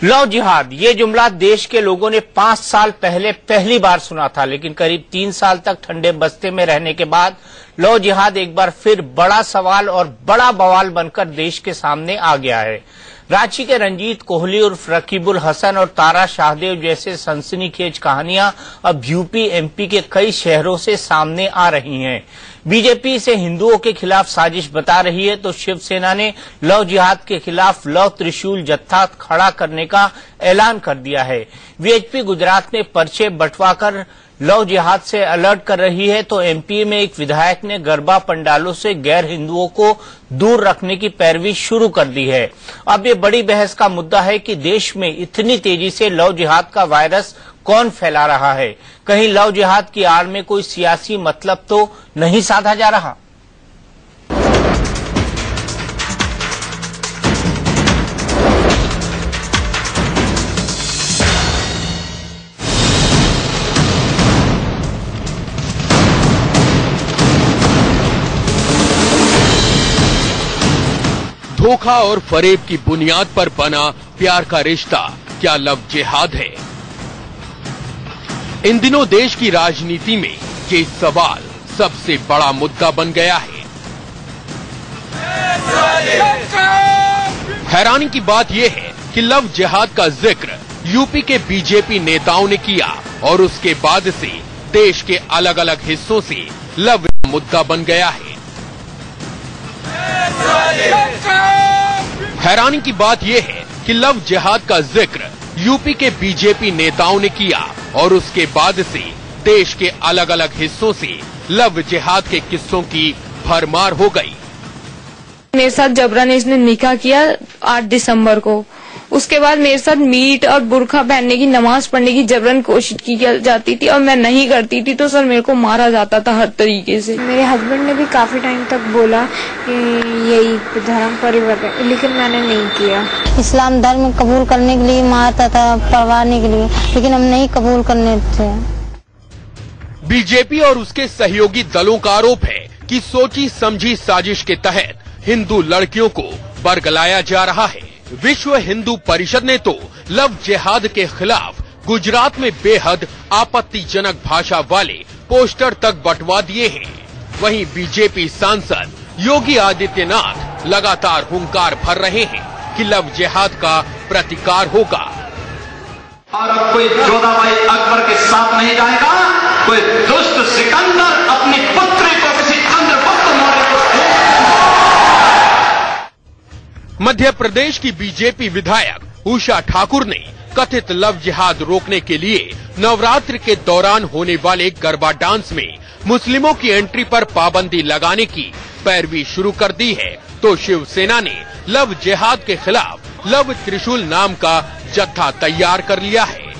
Love जिहाद, ये जुमला देश के लोगों ने 5 साल पहले पहली बार सुना था, लेकिन करीब 3 साल तक ठंडे बस्ते में रहने के बाद लव जिहाद एक बार फिर बड़ा सवाल और बड़ा बवाल बनकर देश के सामने आ गया है। रांची के रंजीत कोहली उर्फ रकीबुल हसन और तारा शाहदेव जैसे सनसनीखेज कहानियां अब यूपी एमपी के कई शहरों से सामने आ रही हैं। बीजेपी इसे हिंदुओं के खिलाफ साजिश बता रही है, तो शिवसेना ने लव जिहाद के खिलाफ लव त्रिशूल जत्था खड़ा करने का ऐलान कर दिया है। वीएचपी गुजरात में पर्चे बंटवाकर लव जिहाद से अलर्ट कर रही है, तो एमपी में एक विधायक ने गरबा पंडालों से गैर हिंदुओं को दूर रखने की पैरवी शुरू कर दी है। अब ये बड़ी बहस का मुद्दा है कि देश में इतनी तेजी से लव जिहाद का वायरस कौन फैला रहा है। कहीं लव जिहाद की आड़ में कोई सियासी मतलब तो नहीं साधा जा रहा। धोखा और फरेब की बुनियाद पर बना प्यार का रिश्ता क्या लव जिहाद है? इन दिनों देश की राजनीति में ये सवाल सबसे बड़ा मुद्दा बन गया है। हैरानी की बात यह है कि लव जिहाद का जिक्र यूपी के बीजेपी नेताओं ने किया और उसके बाद से देश के अलग अलग हिस्सों से लव मुद्दा बन गया है। हैरानी की बात यह है कि लव जिहाद का जिक्र यूपी के बीजेपी नेताओं ने किया और उसके बाद से देश के अलग अलग हिस्सों से लव जिहाद के किस्सों की भरमार हो गई। मेरे साथ जबरन इसने निकाह किया 8 दिसंबर को। उसके बाद मेरे साथ मीट और बुरखा पहनने की, नमाज पढ़ने की जबरन कोशिश की जाती थी और मैं नहीं करती थी तो सर मेरे को मारा जाता था हर तरीके से। मेरे हस्बैंड ने भी काफी टाइम तक बोला कि यही धर्म परिवर्तन, लेकिन मैंने नहीं किया। इस्लाम धर्म कबूल करने के लिए मारता था, पढ़वाने के लिए, लेकिन हम नहीं कबूल करने थे। बीजेपी और उसके सहयोगी दलों का आरोप है कि सोची समझी साजिश के तहत हिंदू लड़कियों को बरगलाया जा रहा है। विश्व हिंदू परिषद ने तो लव जिहाद के खिलाफ गुजरात में बेहद आपत्तिजनक भाषा वाले पोस्टर तक बंटवा दिए हैं। वहीं बीजेपी सांसद योगी आदित्यनाथ लगातार हुंकार भर रहे हैं कि लव जिहाद का प्रतिकार होगा। और अब कोई जोधाबाई अकबर के साथ नहीं जाएगा, कोई दुष्ट सिकंदर अपनी पुत्री को किसी चंद्रगुप्त मौर्य को। मध्य प्रदेश की बीजेपी विधायक उषा ठाकुर ने कथित लव जिहाद रोकने के लिए नवरात्र के दौरान होने वाले गरबा डांस में मुस्लिमों की एंट्री पर पाबंदी लगाने की पैरवी शुरू कर दी है, तो शिवसेना ने लव जिहाद के खिलाफ लव त्रिशूल नाम का जत्था तैयार कर लिया है।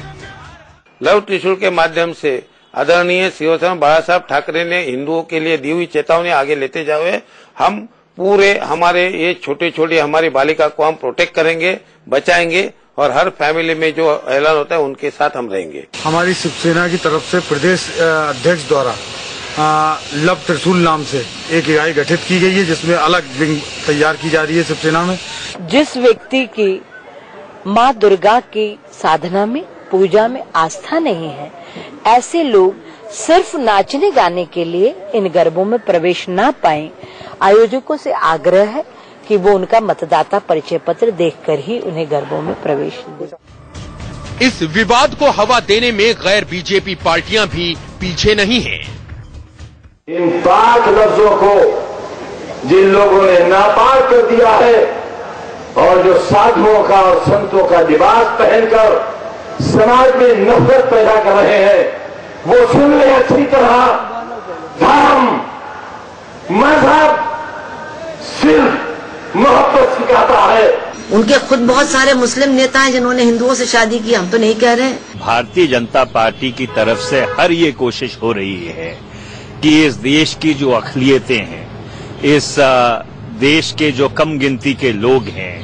लव त्रिशूल के माध्यम से आदरणीय शिवसेना बाला साहब ठाकरे ने हिंदुओं के लिए दी हुई चेतावनी आगे लेते जाए। हम पूरे हमारे ये छोटे छोटे हमारी बालिका को हम प्रोटेक्ट करेंगे, बचाएंगे और हर फैमिली में जो ऐलान होता है उनके साथ हम रहेंगे। हमारी शिवसेना की तरफ से प्रदेश अध्यक्ष द्वारा लव त्रिशूल नाम से एक इकाई गठित की गई है, जिसमें अलग विंग तैयार की जा रही है शिवसेना में। जिस व्यक्ति की माँ दुर्गा की साधना में, पूजा में आस्था नहीं है, ऐसे लोग सिर्फ नाचने गाने के लिए इन गरबों में प्रवेश न पाएं। आयोजकों से आग्रह है कि वो उनका मतदाता परिचय पत्र देखकर ही उन्हें गरबों में प्रवेश दें। इस विवाद को हवा देने में गैर बीजेपी पार्टियां भी पीछे नहीं हैं। इन पाक लफ्जों को जिन लोगों ने नापाक कर दिया है और जो साधुओं का और संतों का लिबास पहनकर समाज में नफरत पैदा कर रहे हैं, वो सुन ले अच्छी तरह। धर्म, मजहब सिर्फ मोहब्बत सिखाता है। उनके खुद बहुत सारे मुस्लिम नेता हैं जिन्होंने हिंदुओं से शादी की, हम तो नहीं कह रहे। भारतीय जनता पार्टी की तरफ से हर ये कोशिश हो रही है कि इस देश की जो अक़लियतें हैं, इस देश के जो कम गिनती के लोग हैं,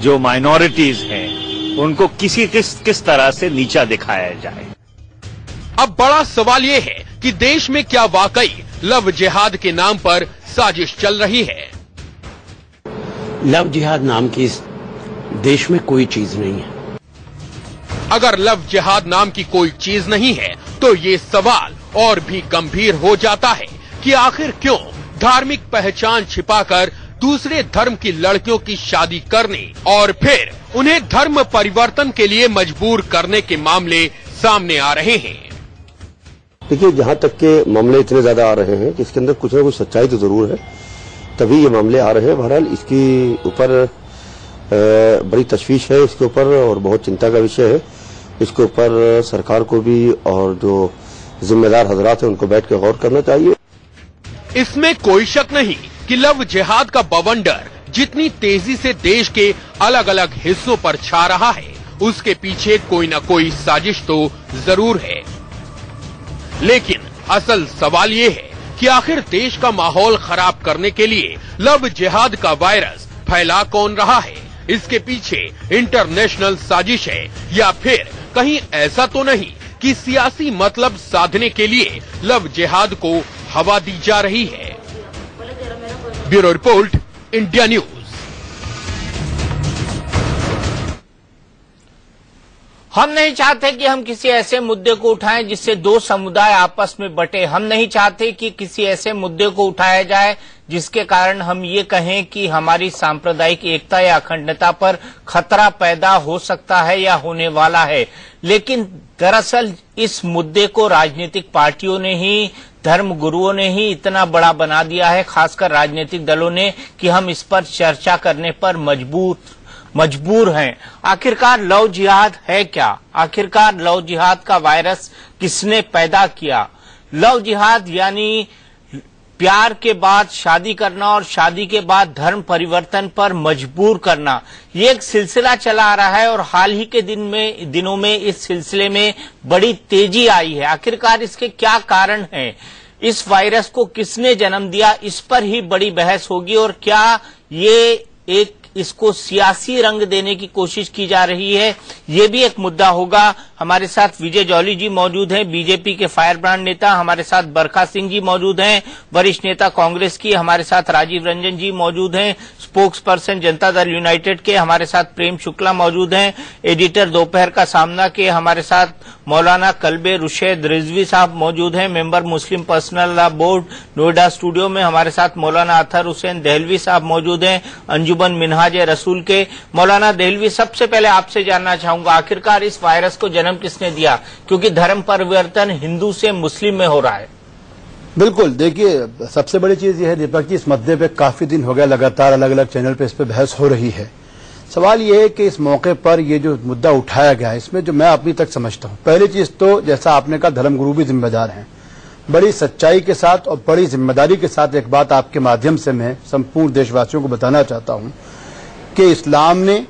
जो माइनॉरिटीज हैं, उनको किस तरह से नीचा दिखाया जाए। अब बड़ा सवाल ये है कि देश में क्या वाकई लव जिहाद के नाम पर साजिश चल रही है। लव जिहाद नाम की इस देश में कोई चीज नहीं है। अगर लव जिहाद नाम की कोई चीज नहीं है तो ये सवाल और भी गंभीर हो जाता है कि आखिर क्यों धार्मिक पहचान छिपाकर दूसरे धर्म की लड़कियों की शादी करने और फिर उन्हें धर्म परिवर्तन के लिए मजबूर करने के मामले सामने आ रहे हैं। देखिए, जहाँ तक के मामले इतने ज्यादा आ रहे हैं कि इसके अंदर कुछ न कुछ सच्चाई तो जरूर है, तभी ये मामले आ रहे हैं। बहरहाल इसके ऊपर बड़ी तशवीश है इसके ऊपर और बहुत चिंता का विषय है। इसके ऊपर सरकार को भी और जो जिम्मेदार हजरात हैं उनको बैठ के गौर करना चाहिए। इसमें कोई शक नहीं कि लव जिहाद का बवंडर जितनी तेजी से देश के अलग अलग हिस्सों पर छा रहा है, उसके पीछे कोई न कोई साजिश तो जरूर है। लेकिन असल सवाल ये है कि आखिर देश का माहौल खराब करने के लिए लव जिहाद का वायरस फैला कौन रहा है? इसके पीछे इंटरनेशनल साजिश है या फिर कहीं ऐसा तो नहीं कि सियासी मतलब साधने के लिए लव जिहाद को हवा दी जा रही है? Bureau report, India news. हम नहीं चाहते कि हम किसी ऐसे मुद्दे को उठाएं जिससे दो समुदाय आपस में बटे। हम नहीं चाहते कि किसी ऐसे मुद्दे को उठाया जाए जिसके कारण हम ये कहें कि हमारी सांप्रदायिक एकता या अखंडता पर खतरा पैदा हो सकता है या होने वाला है। लेकिन दरअसल इस मुद्दे को राजनीतिक पार्टियों ने ही, धर्म गुरुओं ने ही इतना बड़ा बना दिया है, खासकर राजनीतिक दलों ने, कि हम इस पर चर्चा करने पर मजबूर हैं। आखिरकार लव जिहाद है क्या? आखिरकार लव जिहाद का वायरस किसने पैदा किया? लव जिहाद यानी प्यार के बाद शादी करना और शादी के बाद धर्म परिवर्तन पर मजबूर करना, ये एक सिलसिला चला आ रहा है और हाल ही के दिनों में इस सिलसिले में बड़ी तेजी आई है। आखिरकार इसके क्या कारण हैं? इस वायरस को किसने जन्म दिया, इस पर ही बड़ी बहस होगी। और क्या ये इसको सियासी रंग देने की कोशिश की जा रही है, ये भी एक मुद्दा होगा। हमारे साथ विजय जौली जी मौजूद हैं, बीजेपी के फायरब्रांड नेता। हमारे साथ बरखा सिंह जी मौजूद हैं, वरिष्ठ नेता कांग्रेस की। हमारे साथ राजीव रंजन जी मौजूद हैं, spokes person Janata Dal United के। हमारे साथ प्रेम शुक्ला मौजूद हैं, एडिटर दोपहर का सामना के। हमारे साथ मौलाना कल्बे रुशैद रिजवी साहब मौजूद हैं, member Muslim personal law board Noida studio में। हमारे साथ मौलाना अतहर हुसैन दहलवी साहब मौजूद हैं, अंजुमन मिनहाज रसूल के। मौलाना दहलवी, सबसे पहले आपसे जानना चाहूंगा, आखिरकार इस वायरस को जन्म किसने दिया? क्योंकि धर्म परिवर्तन हिंदू से मुस्लिम में हो रहा है। बिल्कुल, देखिए, सबसे बड़ी चीज यह है दीपक जी, इस मुद्दे पे काफी दिन हो गया लगातार अलग अलग चैनल पे इस पे बहस हो रही है। सवाल ये है कि इस मौके पर ये जो मुद्दा उठाया गया, इसमें जो मैं अभी तक समझता हूँ, पहली चीज तो जैसा आपने कहा, धर्मगुरु भी जिम्मेदार हैं। बड़ी सच्चाई के साथ और बड़ी जिम्मेदारी के साथ एक बात आपके माध्यम से मैं संपूर्ण देशवासियों को बताना चाहता हूँ कि इस्लाम ने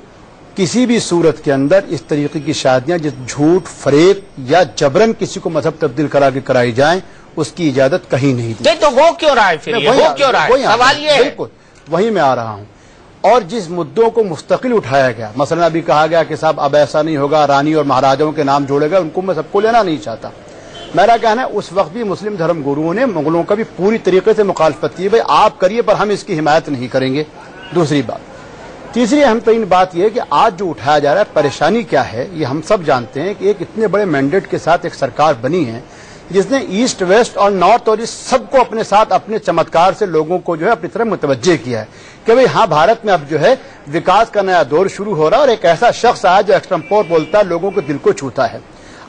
किसी भी सूरत के अंदर इस तरीके की शादियां जिस झूठ, फरेब या जबरन किसी को मजहब तब्दील करा के कराई जाएं, उसकी इजाजत कहीं नहीं दी। तो हो क्यों रहा है फिर? हो क्यों रहा है? सवाल ये है। बिल्कुल वही मैं आ रहा हूं। और जिस मुद्दों को मुस्तकिल उठाया गया, मसलन अभी कहा गया कि साहब अब ऐसा नहीं होगा, रानी और महाराजाओं के नाम जोड़े गए, उनको मैं सबको लेना नहीं चाहता। मेरा कहना है उस वक्त भी मुस्लिम धर्म गुरुओं ने मुगलों का भी पूरी तरीके से मुखालफत की, भाई आप करिए पर हम इसकी हिमायत नहीं करेंगे। दूसरी बात, तीसरी अहम तरीन बात यह है कि आज जो उठाया जा रहा है, परेशानी क्या है ये हम सब जानते हैं कि एक इतने बड़े मैंडेट के साथ एक सरकार बनी है जिसने ईस्ट, वेस्ट और नॉर्थ और इस सबको अपने साथ अपने चमत्कार से लोगों को जो है अपनी तरफ मुतवज्जे किया है कि भाई हाँ, भारत में अब जो है विकास का नया दौर शुरू हो रहा है और एक ऐसा शख्स आया जो एक्सट्रम्पोर बोलता है, लोगों को दिल को छूता है।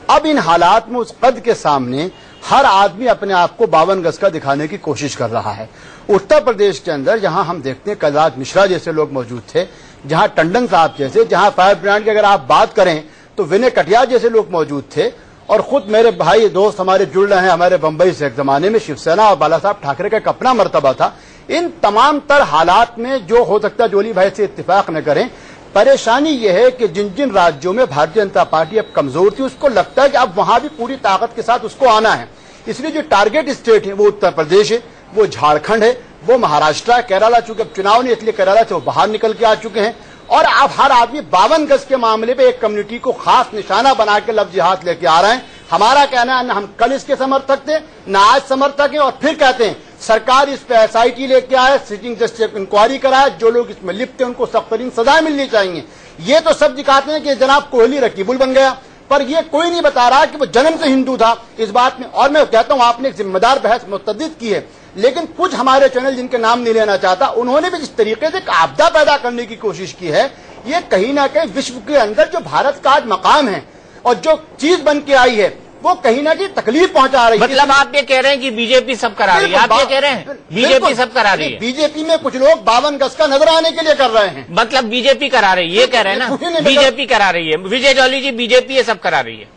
अब इन हालात में उस कद के सामने हर आदमी अपने आप को 52 गज का दिखाने की कोशिश कर रहा है। उत्तर प्रदेश के अंदर जहां हम देखते हैं कलराज मिश्रा जैसे लोग मौजूद थे, जहां टंडन साहब जैसे, जहां फायर ब्रांड की अगर आप बात करें तो विनय कटियार जैसे लोग मौजूद थे, और खुद मेरे भाई दोस्त हमारे जुड़ रहे हैं हमारे बंबई से, एक जमाने में शिवसेना और बाला साहब ठाकरे का एक अपना मर्तबा था। इन तमाम तर हालात में जो हो सकता है जोली भाई से इत्तेफाक न करें। परेशानी यह है कि जिन जिन राज्यों में भारतीय जनता पार्टी अब कमजोर थी, उसको लगता है कि अब वहां भी पूरी ताकत के साथ उसको आना है। इसलिए जो टारगेट स्टेट है वो उत्तर प्रदेश है, वो झारखंड है, वो महाराष्ट्र है, केरला, चूंकि अब चुनाव नहीं इसलिए केरला से वो बाहर निकल के आ चुके हैं। और अब हर आदमी 52 गज के मामले पे एक कम्युनिटी को खास निशाना बना के लफ्ज जिहाद लेके आ रहे हैं। हमारा कहना है न हम कल इसके समर्थक थे न आज समर्थक हैं, और फिर कहते हैं सरकार इस पे SIT लेके आए, सिटिंग जस्टिस इंक्वायरी कराए, जो लोग इसमें लिप्त हैं उनको सख्त तरीन सजाएं मिलनी चाहिए। ये तो सब दिखाते हैं कि जनाब कोहली रकीबुल बन गया, पर ये कोई नहीं बता रहा कि वो जन्म से हिंदू था इस बात में। और मैं कहता हूं आपने एक जिम्मेदार बहस मुस्तदिद की है, लेकिन कुछ हमारे चैनल जिनके नाम नहीं लेना चाहता, उन्होंने भी जिस तरीके से एक आपदा पैदा करने की कोशिश की है, ये कहीं ना कहीं विश्व के अंदर जो भारत का आज मकाम है और जो चीज बन के आई है वो कहीं ना कहीं तकलीफ पहुंचा रही है। मतलब आप ये कह रहे हैं कि बीजेपी सब करा रही है, आप ये कह रहे हैं बीजेपी सब करा रही है? बीजेपी में कुछ लोग 52 गज का नजर आने के लिए कर रहे हैं। मतलब बीजेपी करा रही है, ये कह रहे हैं ना, बीजेपी करा रही है। विजय जौहली जी, बीजेपी ये सब करा रही है।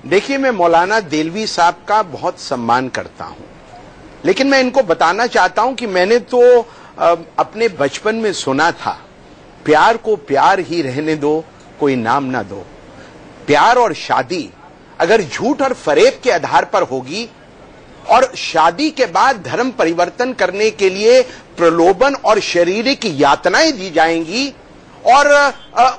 देखिए, मैं मौलाना देलवी साहब का बहुत सम्मान करता हूं, लेकिन मैं इनको बताना चाहता हूं कि मैंने तो अपने बचपन में सुना था, प्यार को प्यार ही रहने दो, कोई नाम ना दो। प्यार और शादी अगर झूठ और फरेब के आधार पर होगी और शादी के बाद धर्म परिवर्तन करने के लिए प्रलोभन और शारीरिक यातनाएं दी जाएंगी और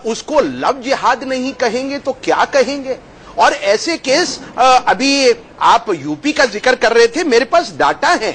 उसको लव जिहाद नहीं कहेंगे तो क्या कहेंगे? और ऐसे केस अभी आप यूपी का जिक्र कर रहे थे, मेरे पास डाटा है।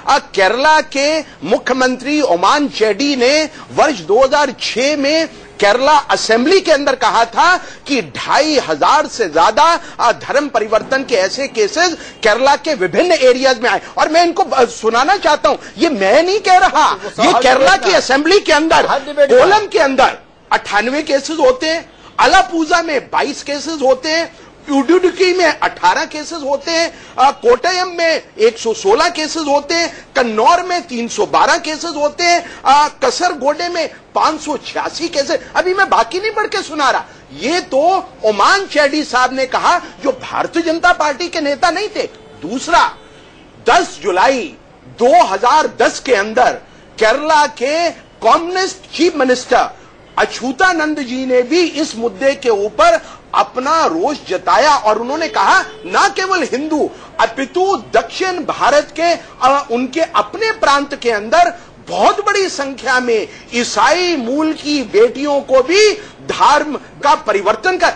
केरला के मुख्यमंत्री ओमान चैडी ने वर्ष 2006 में केरला असेंबली के अंदर कहा था कि 2500 से ज्यादा धर्म परिवर्तन के ऐसे केसेस केरला के विभिन्न एरियाज में आए। और मैं इनको सुनाना चाहता हूं, ये मैं नहीं कह रहा, ये केरला की असेंबली के अंदर, कोलम के अंदर 98 केसेस होते हैं, अलापूजा में 22 केसेस होते हैं, उडुडुकी में 18 केसेस होते हैं, कोटयम में 116 केसेस होते हैं, कन्नौर में 312 केसेस होते हैं, कसरगोडे में 586 केसेस। अभी मैं बाकी नहीं पढ़ के सुना रहा, ये तो ओमान चैडी साहब ने कहा, जो भारतीय जनता पार्टी के नेता नहीं थे। दूसरा, 10 जुलाई 2010 के अंदर केरला के कम्युनिस्ट चीफ मिनिस्टर अच्युतानंद जी ने भी इस मुद्दे के ऊपर अपना रोष जताया और उन्होंने कहा, न केवल हिंदू अपितु दक्षिण भारत के उनके अपने प्रांत के अंदर बहुत बड़ी संख्या में ईसाई मूल की बेटियों को भी धर्म का परिवर्तन का।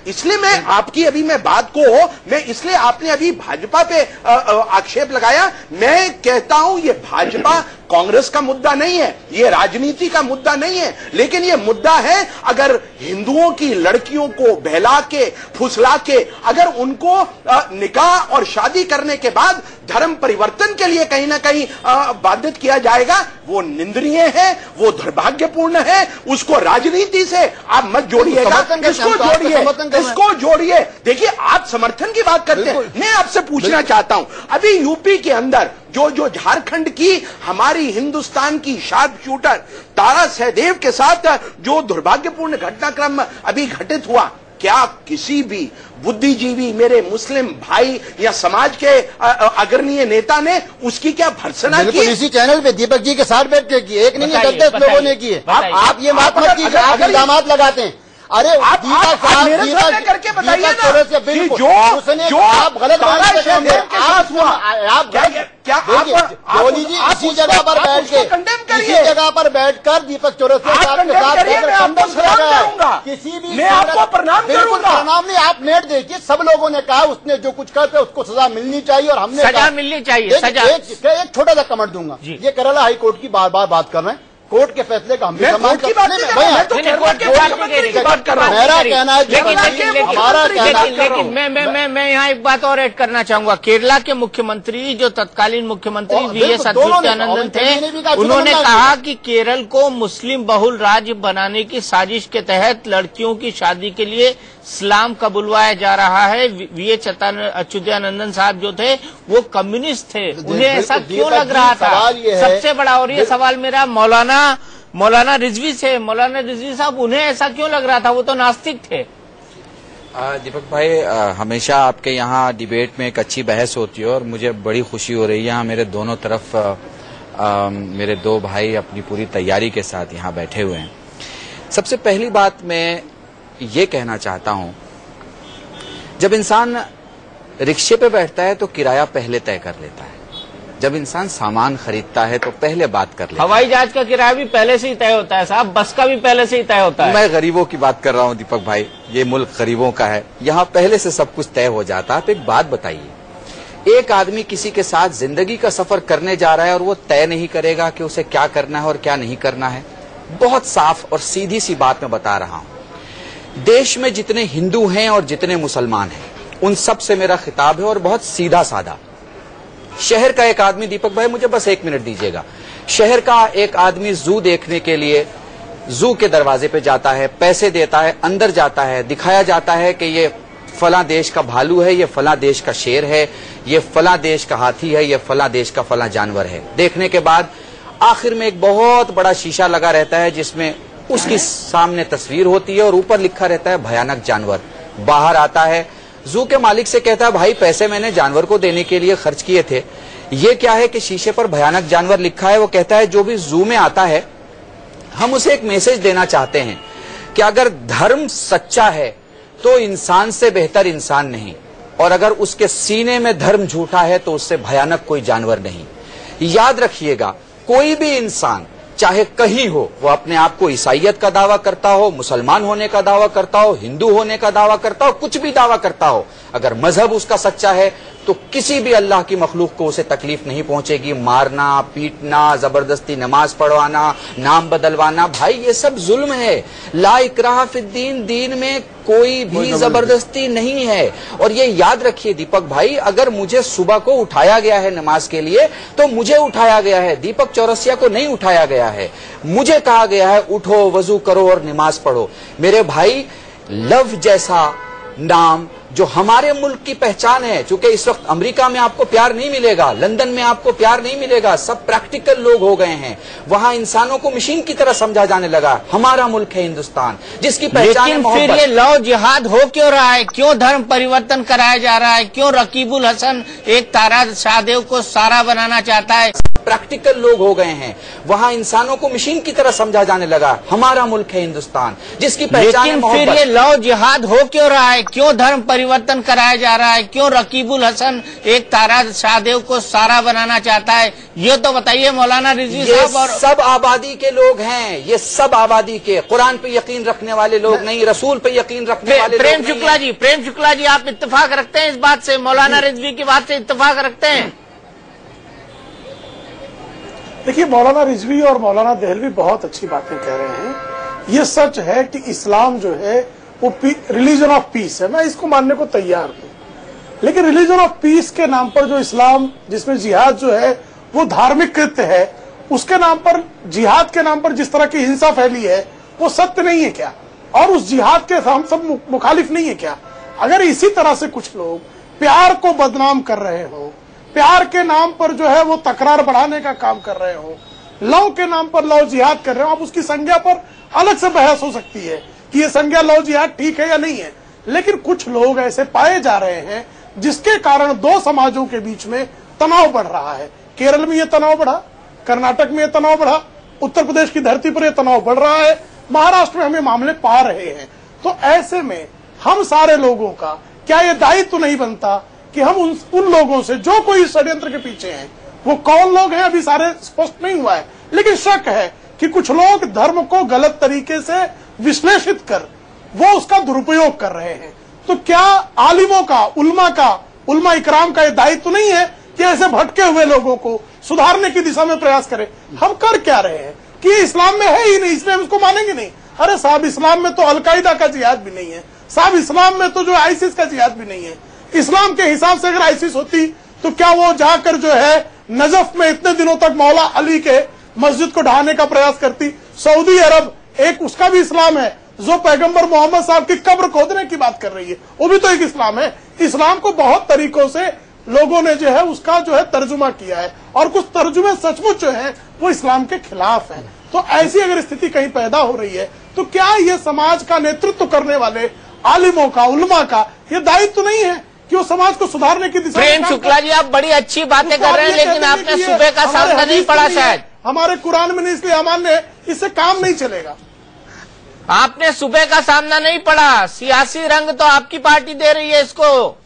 इसलिए मैं आपकी अभी मैं बात को मैं इसलिए आपने अभी भाजपा पे आक्षेप लगाया, मैं कहता हूं ये भाजपा कांग्रेस का मुद्दा नहीं है, ये राजनीति का मुद्दा नहीं है, लेकिन ये मुद्दा है अगर हिंदुओं की लड़कियों को बहला के फुसला के अगर उनको निकाह और शादी करने के बाद धर्म परिवर्तन के लिए कहीं ना कहीं बाधित किया जाएगा, वो निंदनीय है, वो दुर्भाग्यपूर्ण है। उसको राजनीति से आप मत जोड़िएगा, इसको जोड़िए। देखिए, आप समर्थन की बात करते हैं, मैं आपसे पूछना चाहता हूं, अभी यूपी के अंदर जो झारखंड की हमारी हिंदुस्तान की शार्प शूटर तारा सहदेव के साथ जो दुर्भाग्यपूर्ण घटनाक्रम अभी घटित हुआ, क्या किसी भी बुद्धिजीवी मेरे मुस्लिम भाई या समाज के अग्रणीय नेता ने उसकी क्या भर्त्सना की? इसी चैनल पे दीपक जी के साथ बैठ के की, एक नहीं 10 लोगों ने की है। आप ये बात मत कीजिए, आप इल्जाम लगाते हैं। अरे आप मेरे सामने करके बताइए ना कि जो आप गलत क्या जौहली जी इसी जगह पर बैठ के इसी जगह पर बैठकर दीपक चौरसिया साहब के साथ किसी भी मैं आपको प्रणाम करूंगा। प्रणाम नहीं, आप नेट देखिए, सब लोगों ने कहा उसने जो कुछ करते उसको सजा मिलनी चाहिए और हमने सजा मिलनी चाहिए। एक छोटा सा कमेंट दूंगा, ये केरला हाई कोर्ट की बार बार बात कर रहे हैं, कोर्ट के फैसले का हम भी सम्मान करते हैं। मेरा कहना है, लेकिन मैं यहाँ एक बात और ऐड करना चाहूंगा। केरला के मुख्यमंत्री जो तत्कालीन मुख्यमंत्री वीएस अच्युतानंदन थे, उन्होंने कहा कि केरल को मुस्लिम बहुल राज्य बनाने की साजिश के तहत लड़कियों की शादी के लिए इस्लाम कबुलवाया जा रहा है। वीएस अच्युतानंदन साहब जो थे वो कम्युनिस्ट थे, उन्हें ऐसा क्यों लग रहा था? सबसे बड़ा और ये सवाल मेरा मौलाना रिजवी से, मौलाना रिजवी साहब, उन्हें ऐसा क्यों लग रहा था? वो तो नास्तिक थे। दीपक भाई, हमेशा आपके यहाँ डिबेट में एक अच्छी बहस होती है और मुझे बड़ी खुशी हो रही है। यहाँ मेरे दोनों तरफ मेरे दो भाई अपनी पूरी तैयारी के साथ यहाँ बैठे हुए हैं। सबसे पहली बात मैं ये कहना चाहता हूं, जब इंसान रिक्शे पे बैठता है तो किराया पहले तय कर लेता है, जब इंसान सामान खरीदता है तो पहले बात कर लेता है। हवाई जहाज का किराया भी पहले से ही तय होता है साहब, बस का भी पहले से ही तय होता है। मैं गरीबों की बात कर रहा हूं दीपक भाई, ये मुल्क गरीबों का है, यहाँ पहले से सब कुछ तय हो जाता है। आप एक बात बताइए, एक आदमी किसी के साथ जिंदगी का सफर करने जा रहा है और वो तय नहीं करेगा कि उसे क्या करना है और क्या नहीं करना है? बहुत साफ और सीधी सी बात मैं बता रहा हूं। देश में जितने हिंदू हैं और जितने मुसलमान हैं, उन सब से मेरा खिताब है और बहुत सीधा साधा। शहर का एक आदमी, दीपक भाई मुझे बस 1 मिनट दीजिएगा, शहर का एक आदमी जू देखने के लिए जू के दरवाजे पे जाता है, पैसे देता है, अंदर जाता है, दिखाया जाता है कि ये फला देश का भालू है, ये फला देश का शेर है, ये फला देश का हाथी है, ये फला देश का फला जानवर है। देखने के बाद आखिर में एक बहुत बड़ा शीशा लगा रहता है जिसमें उसकी सामने तस्वीर होती है और ऊपर लिखा रहता है भयानक जानवर। बाहर आता है, जू के मालिक से कहता है भाई पैसे मैंने जानवर को देने के लिए खर्च किए थे, ये क्या है कि शीशे पर भयानक जानवर लिखा है। वो कहता है जो भी जू में आता है हम उसे एक मैसेज देना चाहते हैं कि अगर धर्म सच्चा है तो इंसान से बेहतर इंसान नहीं, और अगर उसके सीने में धर्म झूठा है तो उससे भयानक कोई जानवर नहीं। याद रखिएगा, कोई भी इंसान चाहे कहीं हो, वो अपने आप को ईसाइयत का दावा करता हो, मुसलमान होने का दावा करता हो, हिंदू होने का दावा करता हो, कुछ भी दावा करता हो, अगर मजहब उसका सच्चा है तो किसी भी अल्लाह की मखलूक को उसे तकलीफ नहीं पहुंचेगी। मारना, पीटना, जबरदस्ती नमाज पढ़वाना, नाम बदलवाना, भाई ये सब जुल्म है। ला इकराह फिद्दीन, दीन में कोई भी जबरदस्ती नहीं है। और ये याद रखिए दीपक भाई, अगर मुझे सुबह को उठाया गया है नमाज के लिए तो मुझे उठाया गया है, दीपक चौरसिया को नहीं उठाया गया है। मुझे कहा गया है उठो, वजू करो और नमाज पढ़ो। मेरे भाई, लव जैसा नाम जो हमारे मुल्क की पहचान है, चूंकि इस वक्त अमेरिका में आपको प्यार नहीं मिलेगा, लंदन में आपको प्यार नहीं मिलेगा, सब प्रैक्टिकल लोग हो गए हैं, वहां इंसानों को मशीन की तरह समझा जाने लगा। हमारा मुल्क है हिंदुस्तान, जिसकी पहचान है मोहब्बत। फिर ये लव जिहाद हो क्यों रहा है? क्यों धर्म परिवर्तन कराया जा रहा है? क्यों रकीबुल हसन एक तारा शाहदेव को सारा बनाना चाहता है? प्रैक्टिकल लोग हो गए हैं, वहां इंसानों को मशीन की तरह समझा जाने लगा। हमारा मुल्क है हिंदुस्तान, जिसकी पहचान है मोहब्बत। फिर ये लव जिहाद हो क्यों रहा है? क्यों धर्म परिवर्तन कराया जा रहा है? क्यों रकीबुल हसन एक तारा शाहदेव को सारा बनाना चाहता है? ये तो बताइए मौलाना रिजवी साहब। और सब आबादी के लोग हैं, ये सब आबादी के, कुरान पे यकीन रखने वाले लोग नहीं, रसूल पे यकीन रखने वाले लोग नहीं। प्रेम शुक्ला जी, आप इत्तेफाक रखते हैं इस बात से? मौलाना रिजवी की बात से इत्तेफाक रखते हैं? देखिए, मौलाना रिजवी और मौलाना देहलवी बहुत अच्छी बातें कह रहे हैं। ये सच है कि इस्लाम जो है वो रिलीजन ऑफ पीस है, मैं इसको मानने को तैयार हूँ। लेकिन रिलीजन ऑफ पीस के नाम पर जो इस्लाम, जिसमें जिहाद जो है वो धार्मिक कृत्य है, उसके नाम पर, जिहाद के नाम पर जिस तरह की हिंसा फैली है वो सत्य नहीं है क्या? और उस जिहाद के हम सब मुखालिफ नहीं है क्या? अगर इसी तरह से कुछ लोग प्यार को बदनाम कर रहे हो, प्यार के नाम पर जो है वो तकरार बढ़ाने का काम कर रहे हो, लव के नाम पर लव जिहाद कर रहे हो, आप उसकी संज्ञा पर अलग से बहस हो सकती है कि ये संज्ञा लव जिहाद ठीक है या नहीं है। लेकिन कुछ लोग ऐसे पाए जा रहे हैं जिसके कारण दो समाजों के बीच में तनाव बढ़ रहा है। केरल में ये तनाव बढ़ा, कर्नाटक में ये तनाव बढ़ा, उत्तर प्रदेश की धरती पर यह तनाव बढ़ रहा है, महाराष्ट्र में हमें मामले पा रहे हैं। तो ऐसे में हम सारे लोगों का क्या ये दायित्व नहीं बनता कि हम उन लोगों से, जो कोई षड्यंत्र के पीछे हैं, वो कौन लोग हैं अभी सारे स्पष्ट नहीं हुआ है, लेकिन शक है कि कुछ लोग धर्म को गलत तरीके से विश्लेषित कर वो उसका दुरुपयोग कर रहे हैं। तो क्या आलिमों का, उल्मा इकराम का ये दायित्व नहीं है कि ऐसे भटके हुए लोगों को सुधारने की दिशा में प्रयास करें? हम कर क्या रहे हैं कि इस्लाम में है ही नहीं, इसलिए हम इसको मानेंगे नहीं। अरे साहब, इस्लाम में तो अलकायदा का जिहाद भी नहीं है साहब, इस्लाम में तो जो आईसिस का जिहाद भी नहीं है। इस्लाम के हिसाब से अगर आईसिस होती तो क्या वो जाकर जो है नजफ में इतने दिनों तक मौला अली के मस्जिद को ढहाने का प्रयास करती? सऊदी अरब एक उसका भी इस्लाम है जो पैगंबर मोहम्मद साहब की कब्र खोदने की बात कर रही है, वो भी तो एक इस्लाम है। इस्लाम को बहुत तरीकों से लोगों ने जो है उसका जो है तर्जुमा किया है, और कुछ तर्जुमे सचमुच जो है वो इस्लाम के खिलाफ है। तो ऐसी अगर स्थिति कहीं पैदा हो रही है तो क्या ये समाज का नेतृत्व करने वाले आलिमों का, उलमा का ये दायित्व नहीं है कि वो समाज को सुधारने की दिशा में? प्रेम शुक्ला जी, आप बड़ी अच्छी बातें कर रहे हैं, लेकिन आपने सुबह का सामना नहीं पढ़ा शायद। हमारे कुरान में नहीं, इसलिए अमान्य, इससे काम नहीं चलेगा। आपने सुबह का सामना नहीं पढ़ा, सियासी रंग तो आपकी पार्टी दे रही है इसको।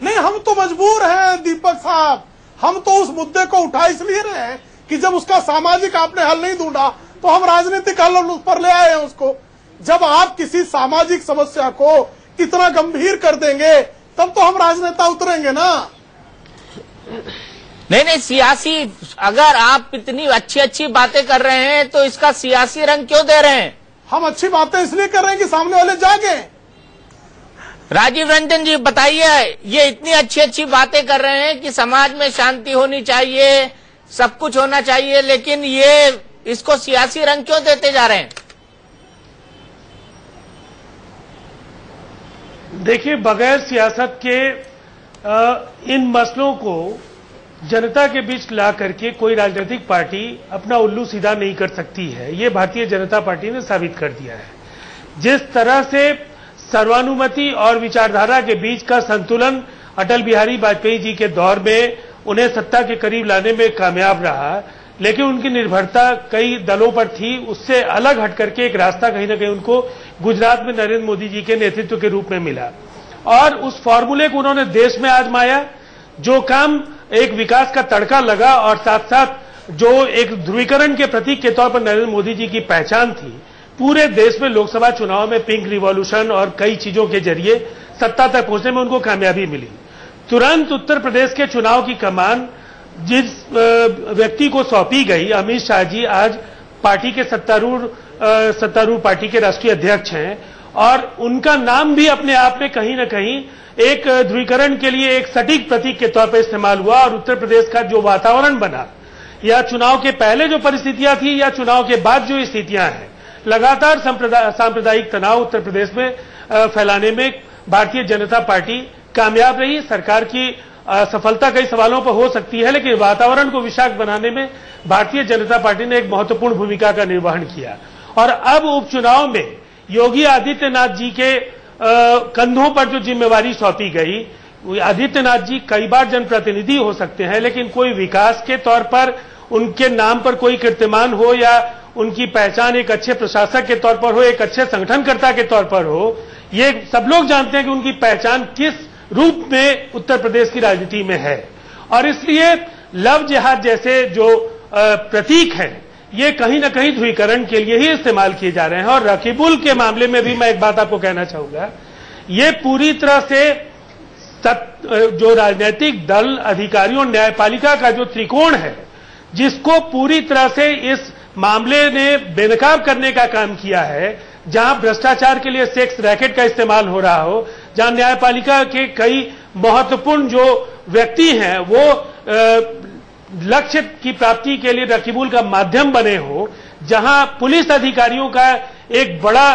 नहीं, हम तो मजबूर हैं दीपक साहब, हम तो उस मुद्दे को उठा इसलिए रहे हैं कि जब उसका सामाजिक आपने हल नहीं ढूंढा तो हम राजनीतिक हल उस पर ले आए हैं उसको। जब आप किसी सामाजिक समस्या को इतना गंभीर कर देंगे तब तो हम राजनेता उतरेंगे ना। नहीं, सियासी, अगर आप इतनी अच्छी अच्छी बातें कर रहे हैं तो इसका सियासी रंग क्यों दे रहे हैं? हम अच्छी बातें इसलिए कर रहे हैं कि सामने वाले जागे। राजीव रंजन जी बताइए, ये इतनी अच्छी अच्छी बातें कर रहे हैं कि समाज में शांति होनी चाहिए, सब कुछ होना चाहिए, लेकिन ये इसको सियासी रंग क्यों देते जा रहे हैं? देखिए, बगैर सियासत के इन मसलों को जनता के बीच ला करके कोई राजनीतिक पार्टी अपना उल्लू सीधा नहीं कर सकती है। ये भारतीय जनता पार्टी ने साबित कर दिया है। जिस तरह से सर्वानुमति और विचारधारा के बीच का संतुलन अटल बिहारी वाजपेयी जी के दौर में उन्हें सत्ता के करीब लाने में कामयाब रहा, लेकिन उनकी निर्भरता कई दलों पर थी, उससे अलग हट करके एक रास्ता कहीं ना कहीं उनको गुजरात में नरेंद्र मोदी जी के नेतृत्व के रूप में मिला और उस फॉर्मूले को उन्होंने देश में आजमाया। जो काम एक विकास का तड़का लगा और साथ साथ जो एक ध्रुवीकरण के प्रतीक के तौर पर नरेंद्र मोदी जी की पहचान थी, पूरे देश में लोकसभा चुनाव में पिंक रिवॉल्यूशन और कई चीजों के जरिए सत्ता तक पहुंचने में उनको कामयाबी मिली। तुरंत उत्तर प्रदेश के चुनाव की कमान जिस व्यक्ति को सौंपी गई, अमित शाह जी आज पार्टी के सत्तारूढ़ पार्टी के राष्ट्रीय अध्यक्ष हैं और उनका नाम भी अपने आप में कहीं न कहीं एक ध्रुवीकरण के लिए एक सटीक प्रतीक के तौर पर इस्तेमाल हुआ और उत्तर प्रदेश का जो वातावरण बना, या चुनाव के पहले जो परिस्थितियां थी या चुनाव के बाद जो स्थितियां हैं, लगातार सांप्रदायिक तनाव उत्तर प्रदेश में फैलाने में भारतीय जनता पार्टी कामयाब रही। सरकार की सफलता कई सवालों पर हो सकती है, लेकिन वातावरण को विषाक्त बनाने में भारतीय जनता पार्टी ने एक महत्वपूर्ण भूमिका का निर्वहन किया। और अब उपचुनाव में योगी आदित्यनाथ जी के कंधों पर जो जिम्मेवारी सौंपी गई, आदित्यनाथ जी कई बार जनप्रतिनिधि हो सकते हैं, लेकिन कोई विकास के तौर पर उनके नाम पर कोई कीर्तिमान हो या उनकी पहचान एक अच्छे प्रशासक के तौर पर हो, एक अच्छे संगठनकर्ता के तौर पर हो, ये सब लोग जानते हैं कि उनकी पहचान किस रूप में उत्तर प्रदेश की राजनीति में है। और इसलिए लव जिहाद जैसे जो प्रतीक हैं, ये कहीं ना कहीं ध्रुवीकरण के लिए ही इस्तेमाल किए जा रहे हैं। और रकीबुल के मामले में भी मैं एक बात आपको कहना चाहूंगा, ये पूरी तरह से जो राजनीतिक दल, अधिकारियों, न्यायपालिका का जो त्रिकोण है, जिसको पूरी तरह से इस मामले ने बेनकाब करने का काम किया है, जहां भ्रष्टाचार के लिए सेक्स रैकेट का इस्तेमाल हो रहा हो, जहां न्यायपालिका के कई महत्वपूर्ण जो व्यक्ति हैं वो लक्ष्य की प्राप्ति के लिए रकीबुल का माध्यम बने हो, जहां पुलिस अधिकारियों का एक बड़ा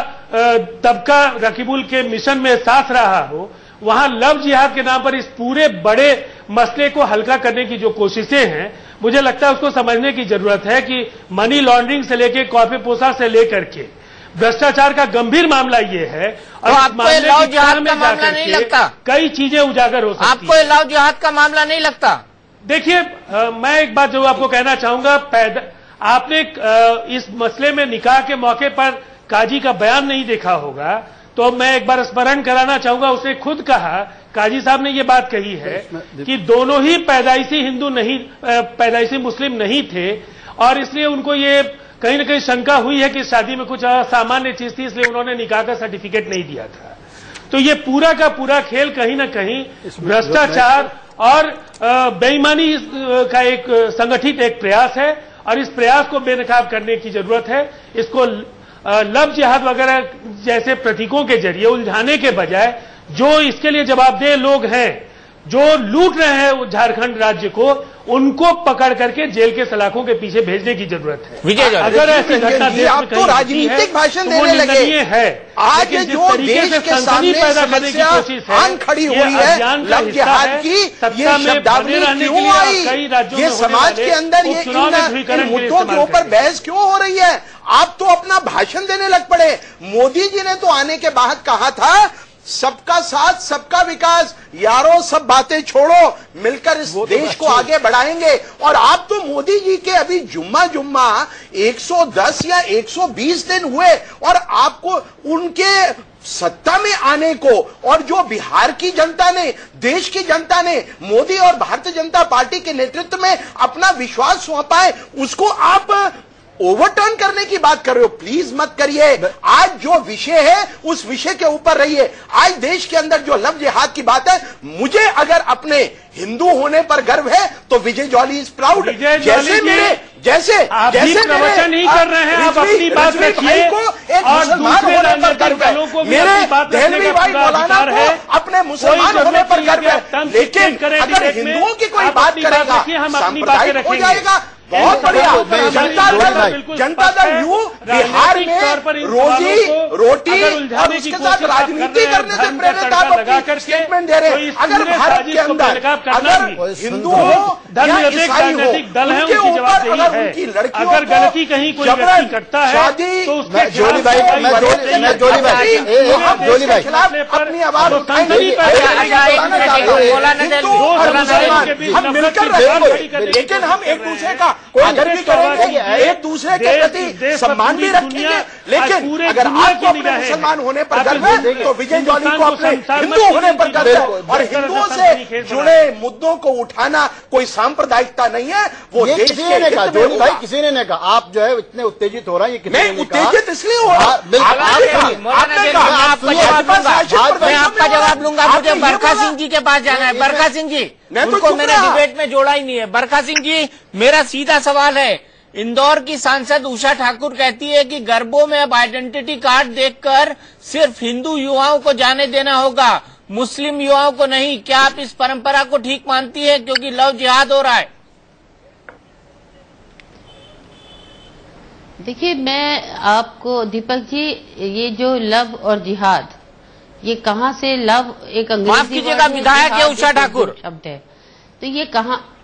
तबका रकीबुल के मिशन में साथ रहा हो, वहां लव जिहाद के नाम पर इस पूरे बड़े मसले को हल्का करने की जो कोशिशें हैं, मुझे लगता है उसको समझने की जरूरत है कि मनी लॉन्ड्रिंग से लेकर कॉफी पोसा से लेकर के भ्रष्टाचार का गंभीर मामला ये है। और आपको लव जिहाद का मामला नहीं लगता? कई चीजें उजागर हो सकती हैं। आपको लव जिहाद का मामला नहीं लगता? देखिए, मैं एक बात जो आपको कहना चाहूंगा, आपने इस मसले में निकाह के मौके पर काजी का बयान नहीं देखा होगा, तो मैं एक बार स्मरण कराना चाहूंगा। उसने खुद कहा, काजी साहब ने ये बात कही है कि दोनों ही पैदाइशी हिंदू नहीं, पैदाइशी मुस्लिम नहीं थे और इसलिए उनको ये कहीं ना कहीं शंका हुई है कि शादी में कुछ असामान्य चीज थी, इसलिए उन्होंने निकाह का सर्टिफिकेट नहीं दिया था। तो ये पूरा का पूरा खेल कहीं ना कहीं भ्रष्टाचार और बेईमानी का एक संगठित एक प्रयास है और इस प्रयास को बेनकाब करने की जरूरत है। इसको लव जिहाद वगैरह जैसे प्रतीकों के जरिए उलझाने के बजाय जो इसके लिए जवाबदेह लोग हैं, जो लूट रहे हैं झारखंड राज्य को, उनको पकड़ करके जेल के सलाखों के पीछे भेजने की जरूरत है। विजय, अगर ऐसी घटना देश में तो राजनीतिक भाषण देने लगे है, आज जो देश के सामने समस्या आन खड़ी हुई है लव जिहाद की, ये शब्दावली क्यों आई? ये समाज के अंदर ये इन मुद्दों के ऊपर बहस क्यों हो रही है? आप तो अपना भाषण देने लग पड़े। मोदी जी ने तो आने के बाद कहा था सबका साथ सबका विकास, यारों सब बातें छोड़ो, मिलकर इस देश को आगे बढ़ाएंगे। और आप तो मोदी जी के अभी जुम्मा 110 या 120 दिन हुए और आपको उनके सत्ता में आने को, और जो बिहार की जनता ने, देश की जनता ने मोदी और भारतीय जनता पार्टी के नेतृत्व में अपना विश्वास सौंपा है, उसको आप ओवरटर्न करने की बात कर रहे हो, प्लीज मत करिए। आज जो विषय है उस विषय के ऊपर रहिए। आज देश के अंदर जो लव जिहाद की बात है, मुझे अगर अपने हिंदू होने पर गर्व है तो विजय जॉली इज प्राउड। जैसे मेरे प्रवचन नहीं कर रहे हैं, आप अपनी बात रखिए को एक मुसलमान होने पर गर्व है, मेरे देहलवी भाई मौलाना को अपने मुसलमान होने पर गर्व है। लेकिन अगर हिंदुओं की कोई बात करेगा सांप्रदायिक हो जाएगा। बहुत बढ़िया। जनता दल यू बिहार में रोजी रोटी और उसके साथ राजनीति करने से प्रेरित आप अपनी स्टेटमेंट दे रहे हैं। अगर भारत के अंदर अगर हिंदू हो या ईसाई हो, उनके ऊपर अगर उनकी लड़कियों अगर गलती कहीं कोई व्यक्ति करता है शादी तो उसके जोली भाई खिलाफ अपनी आवाज उठाएंगे। हम मिलकर, लेकिन हम एक दूसरे का आदर भी करेंगे, एक दूसरे के प्रति सम्मान भी रखेंगे। लेकिन अगर आपको अपने मुसलमान होने पर गर्व है तो विजय जॉली को अपने हिंदू होने पर गर्व है। और हिंदुओं से जुड़े मुद्दों को उठाना कोई सांप्रदायिकता नहीं है, वो देश किसी ने कहा। जोली भाई किसी ने कहा आप जो है इतने उत्तेजित हो रहा है, ये किसी ने उत्तेजित इसलिए हो रहा है। मैं आपका जवाब लूंगा। मुझे बरखा सिंह जी के पास जाना है। बरखा सिंह जी, उनको मैंने डिबेट में जोड़ा ही नहीं है। बरखा सिंह जी, मेरा सीधा सवाल है। इंदौर की सांसद उषा ठाकुर कहती है कि गरबों में अब आइडेंटिटी कार्ड देखकर सिर्फ हिंदू युवाओं को जाने देना होगा, मुस्लिम युवाओं को नहीं। क्या आप इस परंपरा को ठीक मानती है, क्योंकि लव जिहाद हो रहा है? देखिए, मैं आपको दीपक जी, ये जो लव और जिहाद, ये कहाँ से लव एक अंग्रेजी माफ कीजिएगा विधायक है उषा ठाकुर शब्द है, तो ये कहाँ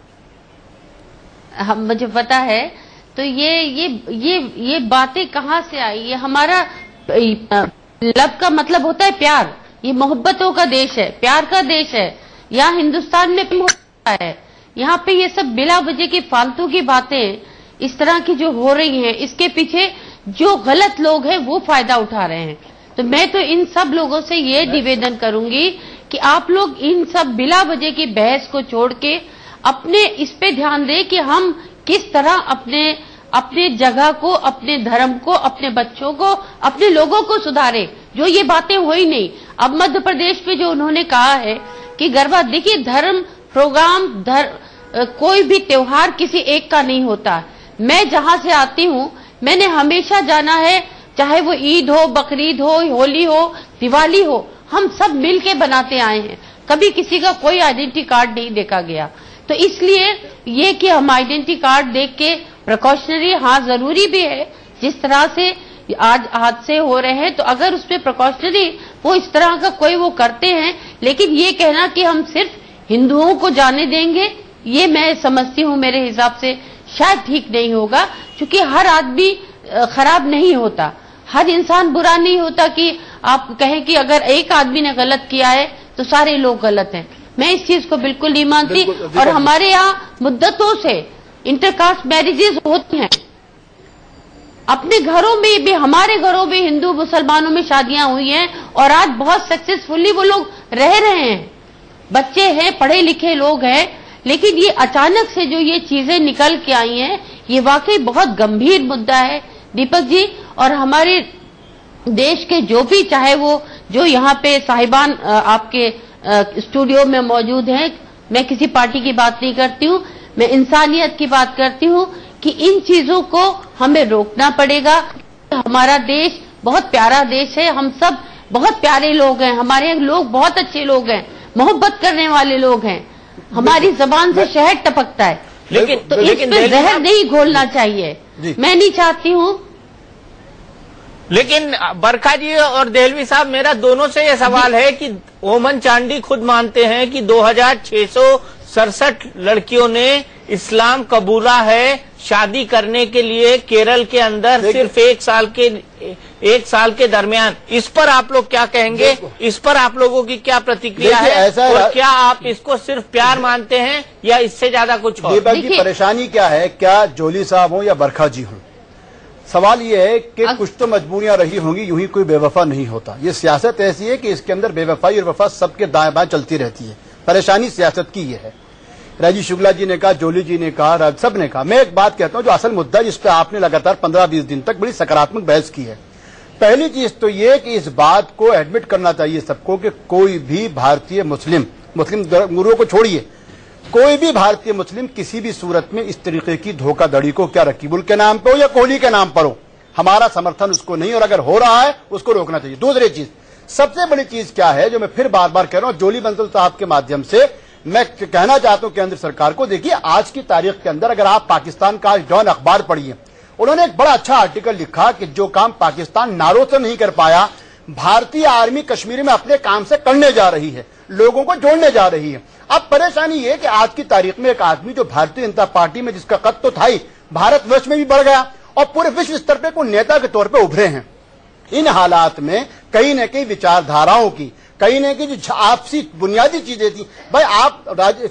हम मुझे पता है। तो ये बातें कहाँ से आई? ये हमारा लव का मतलब होता है प्यार। ये मोहब्बतों का देश है, प्यार का देश है। यहाँ हिंदुस्तान में होता है। यहाँ पे ये सब बिला वजह की फालतू की बातें इस तरह की जो हो रही हैं, इसके पीछे जो गलत लोग हैं वो फायदा उठा रहे हैं। तो मैं तो इन सब लोगों से ये निवेदन करूंगी कि आप लोग इन सब बिला वजह की बहस को छोड़ के अपने इस पे ध्यान दें कि हम किस तरह अपने जगह को, अपने धर्म को, अपने बच्चों को, अपने लोगों को सुधारें। जो ये बातें हुई नहीं। अब मध्य प्रदेश में जो उन्होंने कहा है कि गरबा, देखिए धर्म प्रोग्राम कोई भी त्योहार किसी एक का नहीं होता। मैं जहां से आती हूं, मैंने हमेशा जाना है, चाहे वो ईद हो, बकरीद हो, होली हो, दिवाली हो, हम सब मिल के बनाते आए हैं। कभी किसी का कोई आइडेंटिटी कार्ड नहीं देखा गया। तो इसलिए ये कि हम आइडेंटिटी कार्ड देख के प्रिकॉशनरी, हाँ जरूरी भी है, जिस तरह से आज हादसे हो रहे हैं, तो अगर उसमें प्रिकॉशनरी वो इस तरह का कोई वो करते हैं, लेकिन ये कहना कि हम सिर्फ हिंदुओं को जाने देंगे, ये मैं समझती हूँ मेरे हिसाब से शायद ठीक नहीं होगा। क्योंकि हर आदमी खराब नहीं होता, हर इंसान बुरा नहीं होता कि आप कहें कि अगर एक आदमी ने गलत किया है तो सारे लोग गलत हैं। मैं इस चीज को बिल्कुल नहीं मानती। और हमारे यहाँ मुद्दतों से इंटरकास्ट मैरिजेस होती हैं, अपने घरों में भी, हमारे घरों में हिंदू मुसलमानों में शादियां हुई हैं और आज बहुत सक्सेसफुली वो लोग रह रहे हैं, बच्चे हैं, पढ़े लिखे लोग हैं। लेकिन ये अचानक से जो ये चीजें निकल के आई हैं, ये वाकई बहुत गंभीर मुद्दा है दीपक जी। और हमारे देश के जो भी, चाहे वो जो यहाँ पे साहिबान आपके स्टूडियो में मौजूद हैं, मैं किसी पार्टी की बात नहीं करती हूँ, मैं इंसानियत की बात करती हूँ कि इन चीजों को हमें रोकना पड़ेगा। हमारा देश बहुत प्यारा देश है, हम सब बहुत प्यारे लोग हैं, हमारे लोग बहुत अच्छे लोग हैं, मोहब्बत करने वाले लोग हैं, हमारी जबान से शहद टपकता है। तो इस पे जहर नहीं घोलना चाहिए, मैं नहीं चाहती हूँ। लेकिन बरखा जी और देहलवी साहब, मेरा दोनों से ये सवाल है कि ओमन चांडी खुद मानते हैं कि 2667 लड़कियों ने इस्लाम कबूला है शादी करने के लिए केरल के अंदर सिर्फ एक साल के दरमियान। इस पर आप लोग क्या कहेंगे? इस पर आप लोगों की क्या प्रतिक्रिया है? और क्या आप इसको सिर्फ प्यार मानते हैं या इससे ज्यादा कुछ और? दीपक की परेशानी क्या है? क्या जोली साहब हो या बरखा जी हो, सवाल ये है कि कुछ तो मजबूरियां रही होंगी, यूं ही कोई बेवफा नहीं होता। ये सियासत ऐसी है कि इसके अंदर बेवफाई और वफा सबके दाएं बाएं चलती रहती है। परेशानी सियासत की ये है राजीव शुक्ला जी ने कहा, जोली जी ने कहा, सब ने कहा। मैं एक बात कहता हूं, जो असल मुद्दा जिस पे आपने लगातार 15-20 दिन तक बड़ी सकारात्मक बहस की है, पहली चीज तो ये कि इस बात को एडमिट करना चाहिए सबको कि कोई भी भारतीय मुस्लिम गुरुओं को छोड़िए, कोई भी भारतीय मुस्लिम किसी भी सूरत में इस तरीके की धोखाधड़ी को, क्या रकीबुल के नाम पर हो या कोहली के नाम पर हो, हमारा समर्थन उसको नहीं, और अगर हो रहा है उसको रोकना चाहिए। दूसरी चीज, सबसे बड़ी चीज क्या है जो मैं फिर बार बार कह रहा हूं, जोली बंसल साहब के माध्यम से मैं कहना चाहता हूं केंद्र सरकार को, देखिए आज की तारीख के अंदर अगर आप पाकिस्तान का डॉन अखबार पढ़िए, उन्होंने एक बड़ा अच्छा आर्टिकल लिखा कि जो काम पाकिस्तान नारों से नहीं कर पाया, भारतीय आर्मी कश्मीर में अपने काम से करने जा रही है, लोगों को जोड़ने जा रही है। अब परेशानी ये कि आज की तारीख में एक आदमी जो भारतीय जनता पार्टी में जिसका कद तो था ही, भारतवर्ष में भी बढ़ गया और पूरे विश्व स्तर पर कोई नेता के तौर पर उभरे हैं। इन हालात में कहीं न कहीं विचारधाराओं की, कहीं न कहीं जो आपसी बुनियादी चीजें थी, भाई आप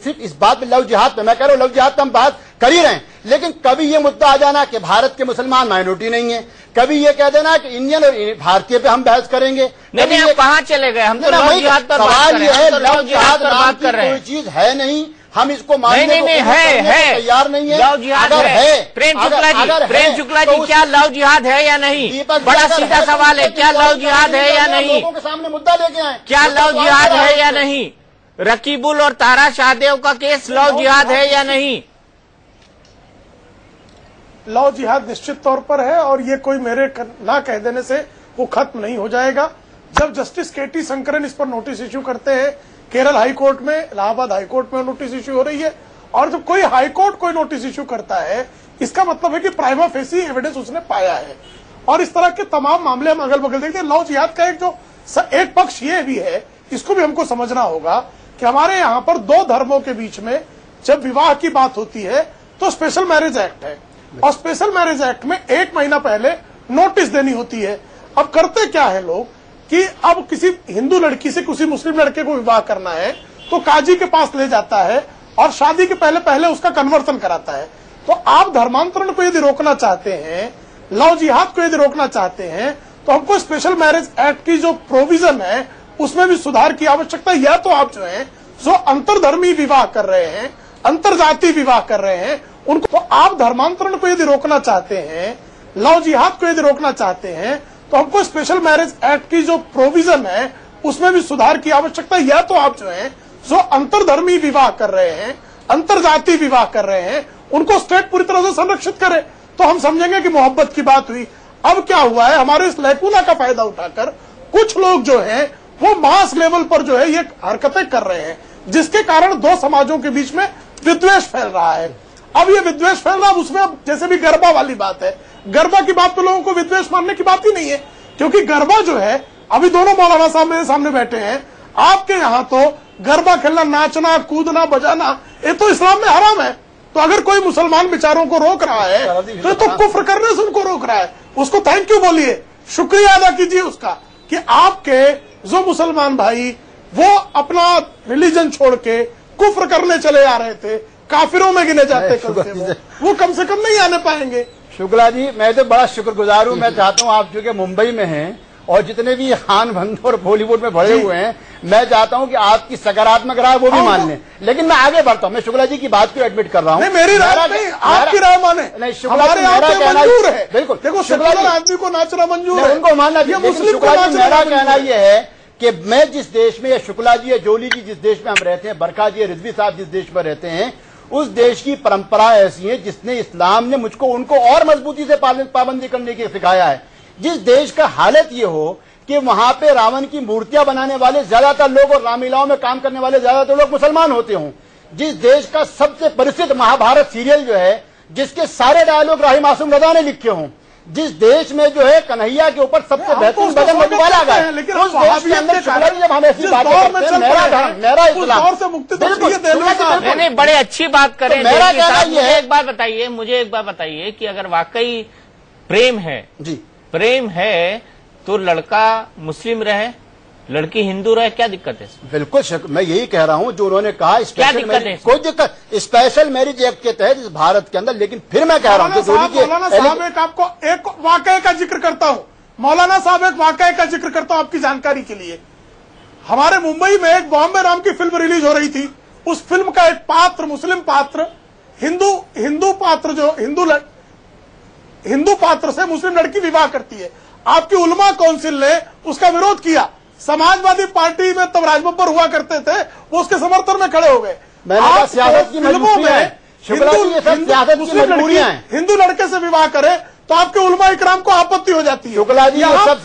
सिर्फ इस बात में लव जिहाद पे, मैं कह रहा हूं लव जिहाद पे हम बात कर ही रहे हैं, लेकिन कभी ये मुद्दा आ जाना कि भारत के मुसलमान माइनॉरिटी नहीं है, कभी ये कह देना कि इंडियन और भारतीय पे हम बहस करेंगे। नहीं, आप कहां चले गए? हम तो लव जिहाद पर सवाल ये है, लव जिहाद बात कर रहे हैं, कोई चीज है नहीं, हम इसको मानने को तैयार नहीं है। लव जिहाद है। प्रेम शुक्ला जी, क्या लव जिहाद है या नहीं? बड़ा सीधा सवाल है, क्या लव जिहाद है या नहीं? लोगों के सामने मुद्दा लेके आए, क्या लव जिहाद है या नहीं? रकीबुल और तारा शाहदेव का केस लव जिहाद है या नहीं? लव जिहाद निश्चित तौर पर है, और ये कोई मेरे ना कह देने से वो खत्म नहीं हो जाएगा। जब जस्टिस केटी शंकरन इस पर नोटिस इश्यू करते हैं, केरल हाई कोर्ट में, इलाहाबाद हाई कोर्ट में नोटिस इश्यू हो रही है, और जब कोई हाई कोर्ट कोई नोटिस इश्यू करता है, इसका मतलब है कि प्राइमा फेसी एविडेंस उसने पाया है। और इस तरह के तमाम मामले हम अगल बगल देखते हैं। लव जिहाद का एक पक्ष ये भी है, इसको भी हमको समझना होगा कि हमारे यहाँ पर दो धर्मों के बीच में जब विवाह की बात होती है तो स्पेशल मैरिज एक्ट है, और स्पेशल मैरिज एक्ट में 1 महीना पहले नोटिस देनी होती है। अब करते क्या है लोग कि अब किसी हिंदू लड़की से किसी मुस्लिम लड़के को विवाह करना है तो काजी के पास ले जाता है और शादी के पहले उसका कन्वर्सन कराता है। तो आप धर्मांतरण को यदि रोकना चाहते हैं, लव जिहाद को यदि रोकना चाहते हैं, तो हमको स्पेशल मैरिज एक्ट की जो प्रोविजन है उसमें भी सुधार की आवश्यकता है। या तो आप जो है जो अंतरधर्मी विवाह कर रहे हैं, अंतरजातीय विवाह कर रहे हैं, उनको, तो आप धर्मांतरण को यदि रोकना चाहते हैं, लव जिहाद को यदि रोकना चाहते हैं, तो हमको स्पेशल मैरिज एक्ट की जो प्रोविजन है उसमें भी सुधार की आवश्यकता है। या तो आप जो है जो अंतरधर्मी विवाह कर रहे हैं, अंतरजातीय विवाह कर रहे हैं, उनको स्टेट पूरी तरह से संरक्षित करे, तो हम समझेंगे कि मोहब्बत की बात हुई। अब क्या हुआ है, हमारे इस लैकुना का फायदा उठाकर कुछ लोग जो है वो मास लेवल पर जो है ये हरकतें कर रहे हैं, जिसके कारण दो समाजों के बीच में विद्वेष फैल रहा है। अब ये विद्वेष फैल रहा है, उसमें अब जैसे भी गरबा वाली बात है, गरबा की बात तो लोगों को विद्वेष मानने की बात ही नहीं है, क्योंकि गरबा जो है, अभी दोनों मौलाना साहब मेरे सामने बैठे हैं, आपके यहाँ तो गरबा खेलना, नाचना, कूदना, बजाना, ये तो इस्लाम में हराम है। तो अगर कोई मुसलमान बेचारों को रोक रहा है तो ये तो कुफ्र करने से उनको रोक रहा है, उसको थैंक यू बोलिए, शुक्रिया अदा कीजिए उसका कि आपके जो मुसलमान भाई वो अपना रिलीजन छोड़ के कुफ्र करने चले आ रहे थे, काफिरों में गिने जाते कल से वो कम से कम नहीं आने पाएंगे। शुक्ला जी, मैं तो बड़ा शुक्रगुजार हूँ। मैं चाहता हूँ आप जो कि मुंबई में हैं और जितने भी खान बंधु और बॉलीवुड में भरे हुए हैं, मैं चाहता हूँ कि आपकी सकारात्मक राय वो भी मान लें। लेकिन मैं आगे बढ़ता हूँ, मैं शुक्ला जी की बात को एडमिट कर रहा हूँ। मेरी राय नहीं, आपकी राय माने। नहीं, शुक्ला जी मेरा कहना है, बिल्कुल देखो, शुक्ला जी आदमी को नाचना मंजूर है, उनको मानना चाहिए। शुक्ला जी मेरा कहना यह है कि मैं जिस देश में, या शुक्ला जी या जोली जी जिस देश में हम रहते हैं, बरखा जी या रिजवी साहब जिस देश में रहते हैं, उस देश की परंपरा ऐसी है जिसने, इस्लाम ने मुझको उनको और मजबूती से पाबंदी करने की सिखाया है। जिस देश का हालत ये हो कि वहां पे रावण की मूर्तियां बनाने वाले ज्यादातर लोग और रामलीलाओं में काम करने वाले ज्यादातर लोग मुसलमान होते हों, जिस देश का सबसे प्रसिद्ध महाभारत सीरियल जो है, जिसके सारे डायलॉग राही मासूम रजा ने लिखे हों, जिस देश में जो है कन्हैया के ऊपर सबसे बेहतरीन भजन मधुबाला का है, उस देश के अंदर शुक्ला जी जब हम ऐसी बातें करते हैं, मेरा इस्लाम, नहीं, बड़े अच्छी बात करें। मेरा कहना ये है, मुझे एक बात बताइए कि अगर वाकई प्रेम है जी, प्रेम है तो लड़का मुस्लिम रहे, लड़की हिंदू रहे, क्या दिक्कत है? बिल्कुल, मैं यही कह रहा हूं जो उन्होंने कहा, क्या दिक्कत है? कोई दिक्कत, स्पेशल मैरिज एक्ट के तहत इस भारत के अंदर। लेकिन फिर मैं कह रहा हूं, मौलाना साहब एक आपको एक वाकये का जिक्र करता हूं, मौलाना साहब एक वाकये का जिक्र करता हूं आपकी जानकारी के लिए। हमारे मुंबई में एक बॉम्बे राम की फिल्म रिलीज हो रही थी, उस फिल्म का एक पात्र, मुस्लिम पात्र, हिंदू पात्र, जो हिंदू पात्र से मुस्लिम लड़की विवाह करती है। आपकी उलमा काउंसिल ने उसका विरोध किया। समाजवादी पार्टी में तब राज बब्बर हुआ करते थे, वो उसके समर्थन में खड़े हो गए। फिल्मों में हिंदू लड़के से विवाह करे तो आपके उलमा इकराम को आपत्ति हो जाती है।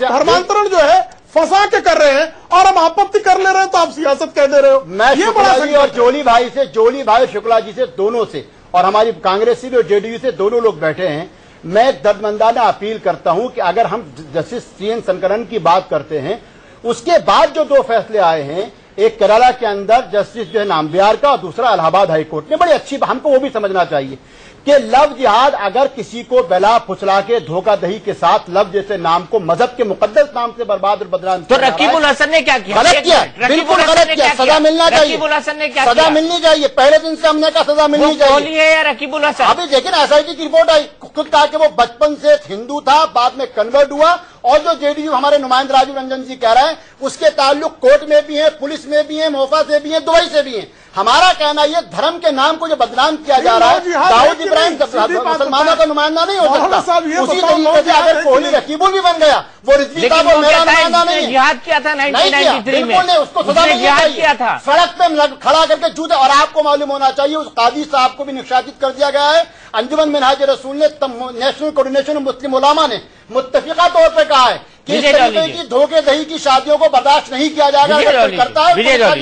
धर्मांतरण जो है फंसा के कर रहे हैं और हम आपत्ति कर ले रहे हैं तो आप सियासत कह दे रहे हो। मैं शुक्ला जी और जोली भाई शुक्ला जी से, दोनों से, और हमारी कांग्रेस से भी और जेडीयू से दोनों लोग बैठे हैं। मैं दर्दमंदाना अपील करता हूं कि अगर हम जस्टिस CN शंकरन की बात करते हैं, उसके बाद जो 2 फैसले आए हैं, एक केरला के अंदर जस्टिस जो है नाम्बियार का और दूसरा इलाहाबाद हाईकोर्ट ने, बड़ी अच्छी, हमको वो भी समझना चाहिए कि लव जिहाद अगर किसी को बेला फुसला के धोखाधड़ी के साथ लव जैसे नाम को मजहब के मुकद्दस नाम से बर्बाद और बदनाम, तो रकीबुल हसन ने क्या किया? गलत किया, बिल्कुल गलत किया। सजा मिलना चाहिए, रकीबुल हसन ने क्या सजा मिलनी चाहिए। पहले दिन से हमने कहा सजा मिलनी चाहिए। है या रकीबुल हसन? अभी लेकिन SIT की रिपोर्ट आई, खुद कहा कि वो बचपन से हिंदू था, बाद में कन्वर्ट हुआ। और जो जेडीयू हमारे नुमाइंदा राजीव रंजन जी कह रहे हैं, उसके ताल्लुक कोर्ट में भी है, पुलिस में भी है, मोफा से भी है, दुबई से भी है। हमारा कहना ये धर्म के नाम को जो बदनाम किया जा रहा है, दाऊद इब्राहिम मुसलमानों का नुमाइंदा नहीं हो सकता। उसी तरीके से अगर कोहली रकीबुल भी बन गया, वो रिजवी साहब और मेरा नुमाइंदा नहीं है। जिहाद किया था 1993 में, बिल्कुल उसको सजा मिलनी चाहिए। सड़क पे खड़ा करके जूते, और आपको मालूम होना चाहिए उस कादी साहब को भी निष्कासित कर दिया गया है। अंजुमन मिनहाज रसूल ने, नेशनल कोऑर्डिनेशन मुस्लिम उलामा ने मुत्तफिका तौर पर कहा है कि इस तरीके की धोखेधड़ी की शादियों को बर्दाश्त नहीं किया जाएगा। करता है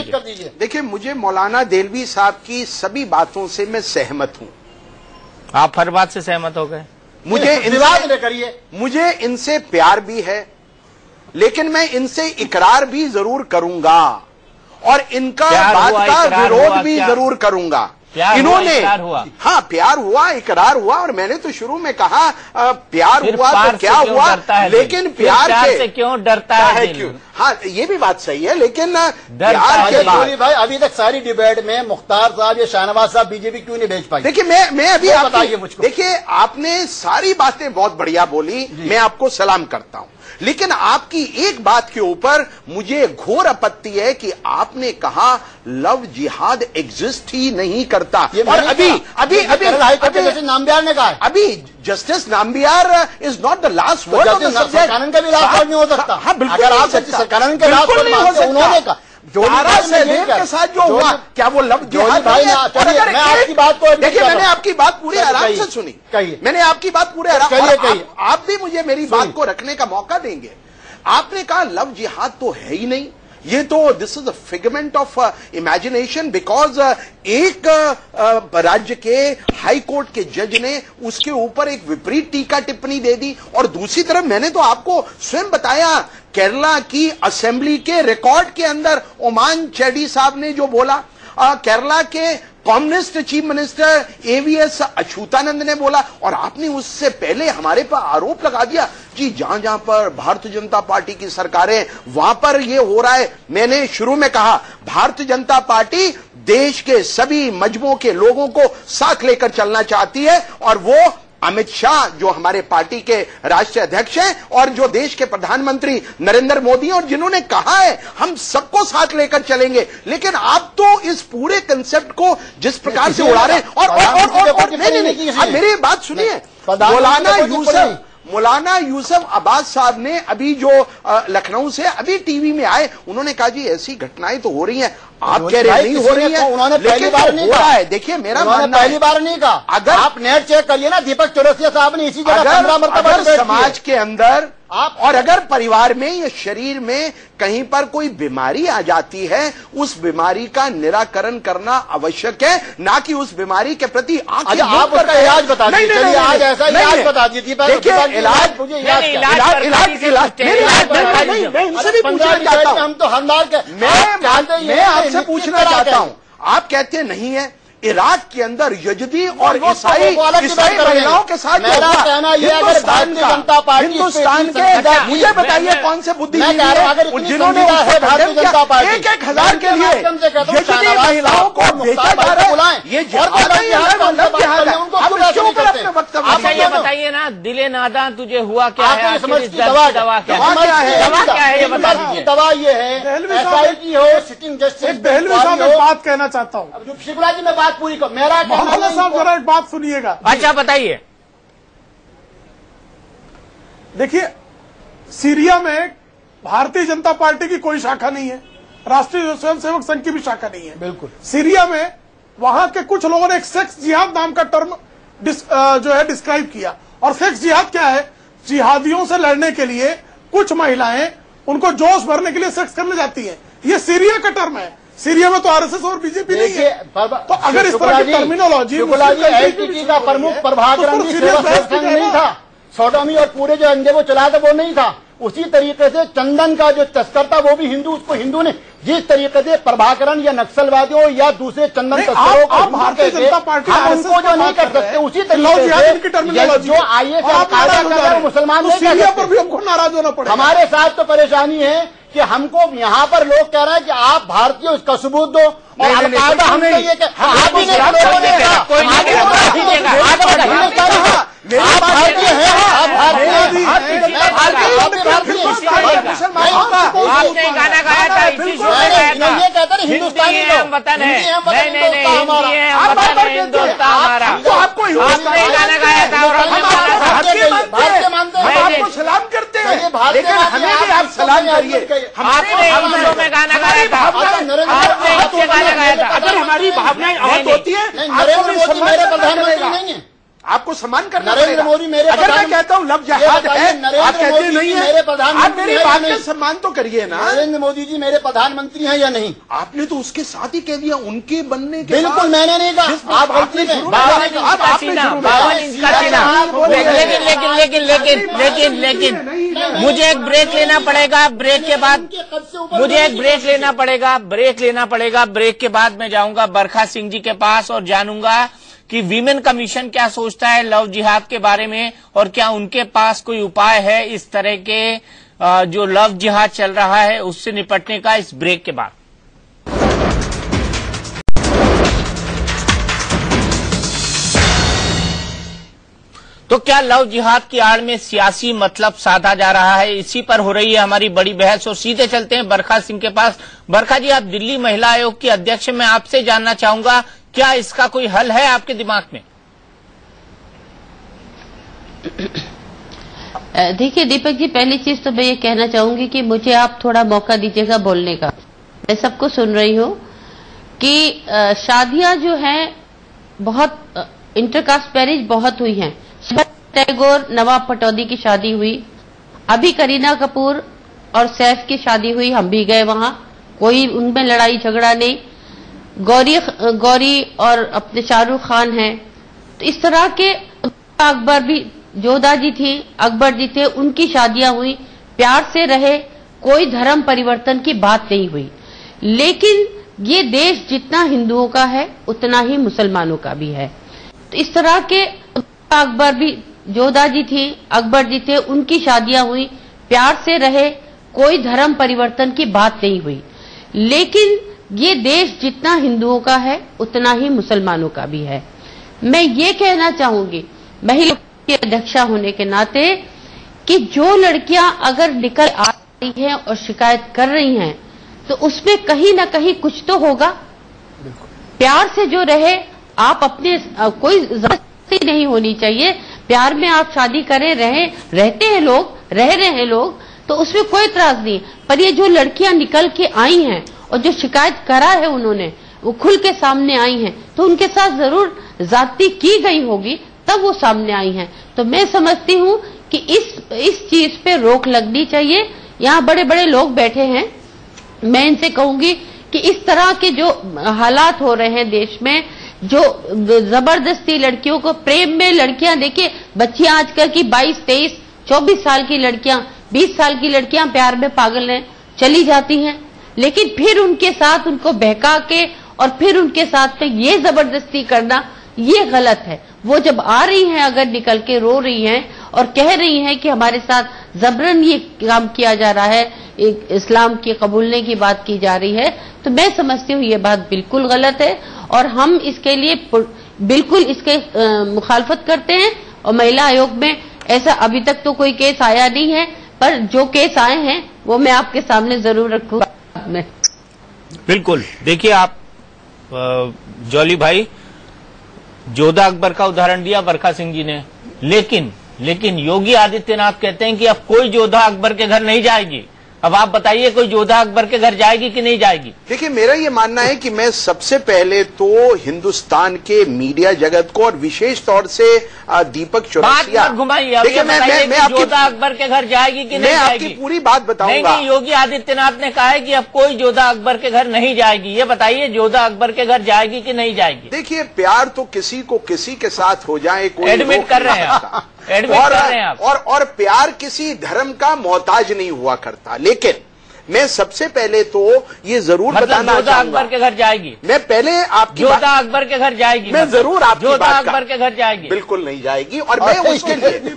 कर दीजिए। देखिए, मुझे मौलाना देलवी साहब की सभी बातों से मैं सहमत हूं। आप हर बात से सहमत हो गए? मुझे विवाद न करिए, मुझे इनसे प्यार भी है, लेकिन मैं इनसे इकरार भी जरूर करूंगा और इनका बात का विरोध भी जरूर करूंगा। इन्होंने, हाँ प्यार हुआ, इकरार हुआ, और मैंने तो शुरू में कहा प्यार हुआ तो क्या हुआ, लेकिन प्यार से क्यों डरता है? क्यों? हाँ, ये भी बात सही है, लेकिन प्यार के बाद भाई अभी तक सारी डिबेट में मुख्तार साहब या शाहनवाज साहब बीजेपी क्यों नहीं भेज पाई? देखिए, मैं अभी बताइए मुझको। देखिए, आपने सारी बातें बहुत बढ़िया बोली, मैं आपको सलाम करता हूं, लेकिन आपकी एक बात के ऊपर मुझे घोर आपत्ति है कि आपने कहा लव जिहाद एग्जिस्ट ही नहीं करता। और अभी नाम्बियार ने कहा, अभी justice Nambiar is not the last word of the subject. कानून का भी लास्ट वर्ड नहीं हो सकता। हाँ, बिल्कुल अगर आप कानून के लास्ट वर्ड मानते हैं, उन्होंने कहा के साथ जो हुआ, क्या वो लव जिहाद भाई? मैं आपकी बात को, देखिए, मैंने आपकी बात पूरी आराम से सुनी, मैंने आपकी बात पूरे आराम से, आप भी मुझे मेरी बात को रखने का मौका देंगे। आपने कहा लव जिहाद तो है ही नहीं, ये तो this is a figment of imagination, because एक राज्य के हाई कोर्ट के जज ने उसके ऊपर एक विपरीत टीका टिप्पणी दे दी, और दूसरी तरफ मैंने तो आपको स्वयं बताया केरला की असेंबली के रिकॉर्ड के अंदर ओमान चैडी साहब ने जो बोला, केरला के communist chief minister AVS Achhutanand ने बोला, और आपने उससे पहले हमारे पर आरोप लगा दिया कि जहां जहां पर भारतीय जनता पार्टी की सरकारें, वहां पर ये हो रहा है। मैंने शुरू में कहा भारतीय जनता पार्टी देश के सभी मजहबों के लोगों को साथ लेकर चलना चाहती है, और वो अमित शाह जो हमारे पार्टी के राष्ट्रीय अध्यक्ष हैं और जो देश के प्रधानमंत्री नरेंद्र मोदी, और जिन्होंने कहा है हम सबको साथ लेकर चलेंगे। लेकिन आप तो इस पूरे कंसेप्ट को जिस प्रकार से उड़ा रहे हैं, और नहीं, आप मेरी बात सुनिए। मौलाना यूसुफ अब्बास साहब ने अभी जो लखनऊ से अभी टीवी में आए, उन्होंने कहा जी ऐसी घटनाएं तो हो रही हैं, आप कह रहे नहीं हो रही है, उन्होंने पहली बार नहीं कहा है। देखिए, मेरा मानना पहली बार नहीं कहा। अगर आप नेट चेक करिए ना, दीपक चौरसिया साहब ने इसी जगह 15 मरतबा समाज के अंदर और अगर परिवार में या शरीर में कहीं पर कोई बीमारी आ जाती है, उस बीमारी का निराकरण करना आवश्यक है, ना कि उस बीमारी के प्रति आप उसका इलाज बता दीजिए। आज ऐसा इलाज बता दीजिए। देखिए, इलाज हम तो हरदार के, मैं आपसे पूछना चाहता हूं, आप कहते हैं नहीं है, इराक के अंदर यजदी और ईसाई महिलाओं के साथ हिंदुस्तान के, मुझे बताइए कौन से बुद्धिजीवी जिन्होंने 1,000 के लिए यजदी महिलाओं को भेजा जा रहा है? ये क्यों अपने वक्त का? आप ये बताइए ना, दिले नादा तुझे हुआ क्या है? आपको समझ की दवा क्या है? दवा क्या है ये बता दीजिए। दवा ये है SIT हो, सिटिंग जस्टिस। दहलवी साहब एक बात कहना चाहता हूँ। अब शिवराज जी मैं बात पूरी कर, मेरा मोहम्मद साहब जरा एक बात सुनिएगा। अच्छा बताइए। देखिए, सीरिया में भारतीय जनता पार्टी की कोई शाखा नहीं है, राष्ट्रीय स्वयंसेवक संघ की भी शाखा नहीं है। बिल्कुल। सीरिया में वहां के कुछ लोगों ने एक सेक्स जिहाद नाम का टर्म जो है डिस्क्राइब किया। और सेक्स जिहाद क्या है? जिहादियों से लड़ने के लिए कुछ महिलाएं उनको जोश भरने के लिए सेक्स करने जाती हैं। ये सीरिया का टर्म है। सीरिया में तो RSS और बीजेपी नहीं है। तो अगर इस तरह की टर्मिनोलॉजी का प्रमुख प्रभाकरण नहीं था, सोडोमी और पूरे जो अंगे वो चला था वो नहीं था। उसी तरीके से चंदन का जो तस्कर था वो भी हिंदू, उसको हिंदू ने जिस तरीके से प्रभाकरण या नक्सलवादियों या दूसरे चंदन तस्करों को भारतीय जनता पार्टी उनको जो नहीं कर सकते, उसी तरीके से जो IS मुसलमान नहीं कर सकते, पर भी हमको नाराज होना पड़ेगा। हमारे साथ तो परेशानी है कि हमको यहाँ पर लोग कह रहे हैं कि आप भारतीय उसका सबूत दो, और अलकायदा हमको ये आप भी नहीं आपने गाना गाया था, इसी शो में गाया था, ये कहते हैं हिंदुस्तानी हम वतन है, नहीं हिंदुस्तान हमारा। आपने गाना गाया था और हमने आपको सलाम करते हैं, लेकिन हमें भी आप सलाम करिए। आपने इस शो में गाना गाया था, आपने इससे गाना गाया था। अगर हमारी भावनाएं आहत होती है, नरेंद्र मोदी मेरे प्रधानमंत्री नहीं है, आपको सम्मान करना पड़ेगा। नरेंद्र मोदी मेरे, अगर मैं कहता हूँ लव जिहाद है, आप कहते नहीं है, मेरे प्रधानमंत्री, आप मेरी बात का सम्मान तो करिए ना। नरेंद्र मोदी जी मेरे प्रधानमंत्री हैं या नहीं? आपने तो उसके साथ ही कह दिया उनके बनने के। बिल्कुल मैंने नहीं कहा, आप गलती में लेकिन मुझे एक ब्रेक लेना पड़ेगा। ब्रेक के बाद मुझे एक ब्रेक लेना पड़ेगा। ब्रेक के बाद मैं जाऊंगा बरखा सिंह जी के पास और जानूंगा कि वीमेन कमीशन क्या सोचता है लव जिहाद के बारे में, और क्या उनके पास कोई उपाय है इस तरह के जो लव जिहाद चल रहा है उससे निपटने का, इस ब्रेक के बाद। तो क्या लव जिहाद की आड़ में सियासी मतलब साधा जा रहा है? इसी पर हो रही है हमारी बड़ी बहस। और सीधे चलते हैं बरखा सिंह के पास। बरखा जी, आप दिल्ली महिला आयोग की अध्यक्ष, मैं आपसे जानना चाहूंगा क्या इसका कोई हल है आपके दिमाग में? देखिए दीपक जी, पहली चीज तो मैं ये कहना चाहूंगी कि मुझे आप थोड़ा मौका दीजिएगा बोलने का। मैं सबको सुन रही हूँ कि शादियां जो हैं बहुत इंटरकास्ट मैरिज बहुत हुई हैं। टैगोर नवाब पटौदी की शादी हुई, अभी करीना कपूर और सैफ की शादी हुई, हम भी गए वहां, कोई उनमें लड़ाई झगड़ा नहीं। गौरी और अपने शाहरुख खान हैं, तो इस तरह के अकबर भी, जोधा जी थी, अकबर जी थे, उनकी शादियां हुई, प्यार से रहे, कोई धर्म परिवर्तन की बात नहीं हुई। लेकिन ये देश जितना हिंदुओं का है उतना ही मुसलमानों का भी है। तो इस तरह के अकबर भी, जोधा जी थी, अकबर जी थे, उनकी शादियां हुई, प्यार से रहे, कोई धर्म परिवर्तन की बात नहीं हुई। लेकिन ये देश जितना हिंदुओं का है उतना ही मुसलमानों का भी है। मैं ये कहना चाहूंगी महिला की अध्यक्षा होने के नाते कि जो लड़कियां अगर निकल आ रही हैं और शिकायत कर रही हैं तो उसमें कहीं ना कहीं कुछ तो होगा। प्यार से जो रहे, आप अपने कोई जबरदस्ती नहीं होनी चाहिए। प्यार में आप शादी करें, रहते हैं लोग, रह रहे हैं लोग, तो उसमें कोई इतराज नहीं। पर ये जो लड़कियां निकल के आई हैं और जो शिकायत करा है उन्होंने, वो खुल के सामने आई हैं, तो उनके साथ जरूर ज्यादती की गई होगी, तब वो सामने आई हैं। तो मैं समझती हूँ कि इस चीज पे रोक लगनी चाहिए। यहाँ बड़े बड़े लोग बैठे हैं, मैं इनसे कहूंगी कि इस तरह के जो हालात हो रहे हैं देश में, जो जबरदस्ती लड़कियों को प्रेम में, लड़कियां देखिए, बच्चियां आजकल की 22, 23, 24 साल की लड़कियां, 20 साल की लड़कियां प्यार में पागल हैं, चली जाती हैं, लेकिन फिर उनके साथ उनको बहका के और फिर उनके साथ में ये जबरदस्ती करना, ये गलत है। वो जब आ रही हैं, अगर निकल के रो रही हैं और कह रही हैं कि हमारे साथ जबरन ये काम किया जा रहा है, इस्लाम की कबूलने की बात की जा रही है, तो मैं समझती हूँ ये बात बिल्कुल गलत है। और हम इसके लिए बिल्कुल इसके मुखालफत करते हैं। और महिला आयोग में ऐसा अभी तक तो कोई केस आया नहीं है, पर जो केस आए हैं वो मैं आपके सामने जरूर रखूंगा। मैं बिल्कुल, देखिए आप जॉली भाई, जोधा अकबर का उदाहरण दिया बरखा सिंह जी ने, लेकिन योगी आदित्यनाथ कहते हैं कि अब कोई जोधा अकबर के घर नहीं जाएगी। अब आप बताइए, कोई जोधा अकबर के घर जाएगी कि नहीं जाएगी? देखिए, मेरा ये मानना है कि मैं सबसे पहले तो हिंदुस्तान के मीडिया जगत को और विशेष तौर से दीपक चौरसिया, बात घुमाइए, देखिए मैं जोधा अकबर के घर जाएगी कि नहीं जाएगी? आपकी पूरी बात बताऊंगा। नहीं, योगी आदित्यनाथ ने कहा है कि अब कोई जोधा अकबर के घर नहीं जाएगी। ये बताइए, जोधा अकबर के घर जाएगी कि नहीं जाएगी? देखिए, प्यार तो किसी को किसी के साथ हो जाए, कोई एडमिट कर रहे हैं आप, और प्यार किसी धर्म का मोहताज नहीं हुआ करता। लेकिन मैं सबसे पहले तो ये जरूर बताना जोधा अकबर के घर जाएगी। मैं पहले आपकी जोधा अकबर के घर जाएगी, मैं जरूर आपकी जोधा अकबर के घर जाएगी। बिल्कुल नहीं जाएगी। और मैं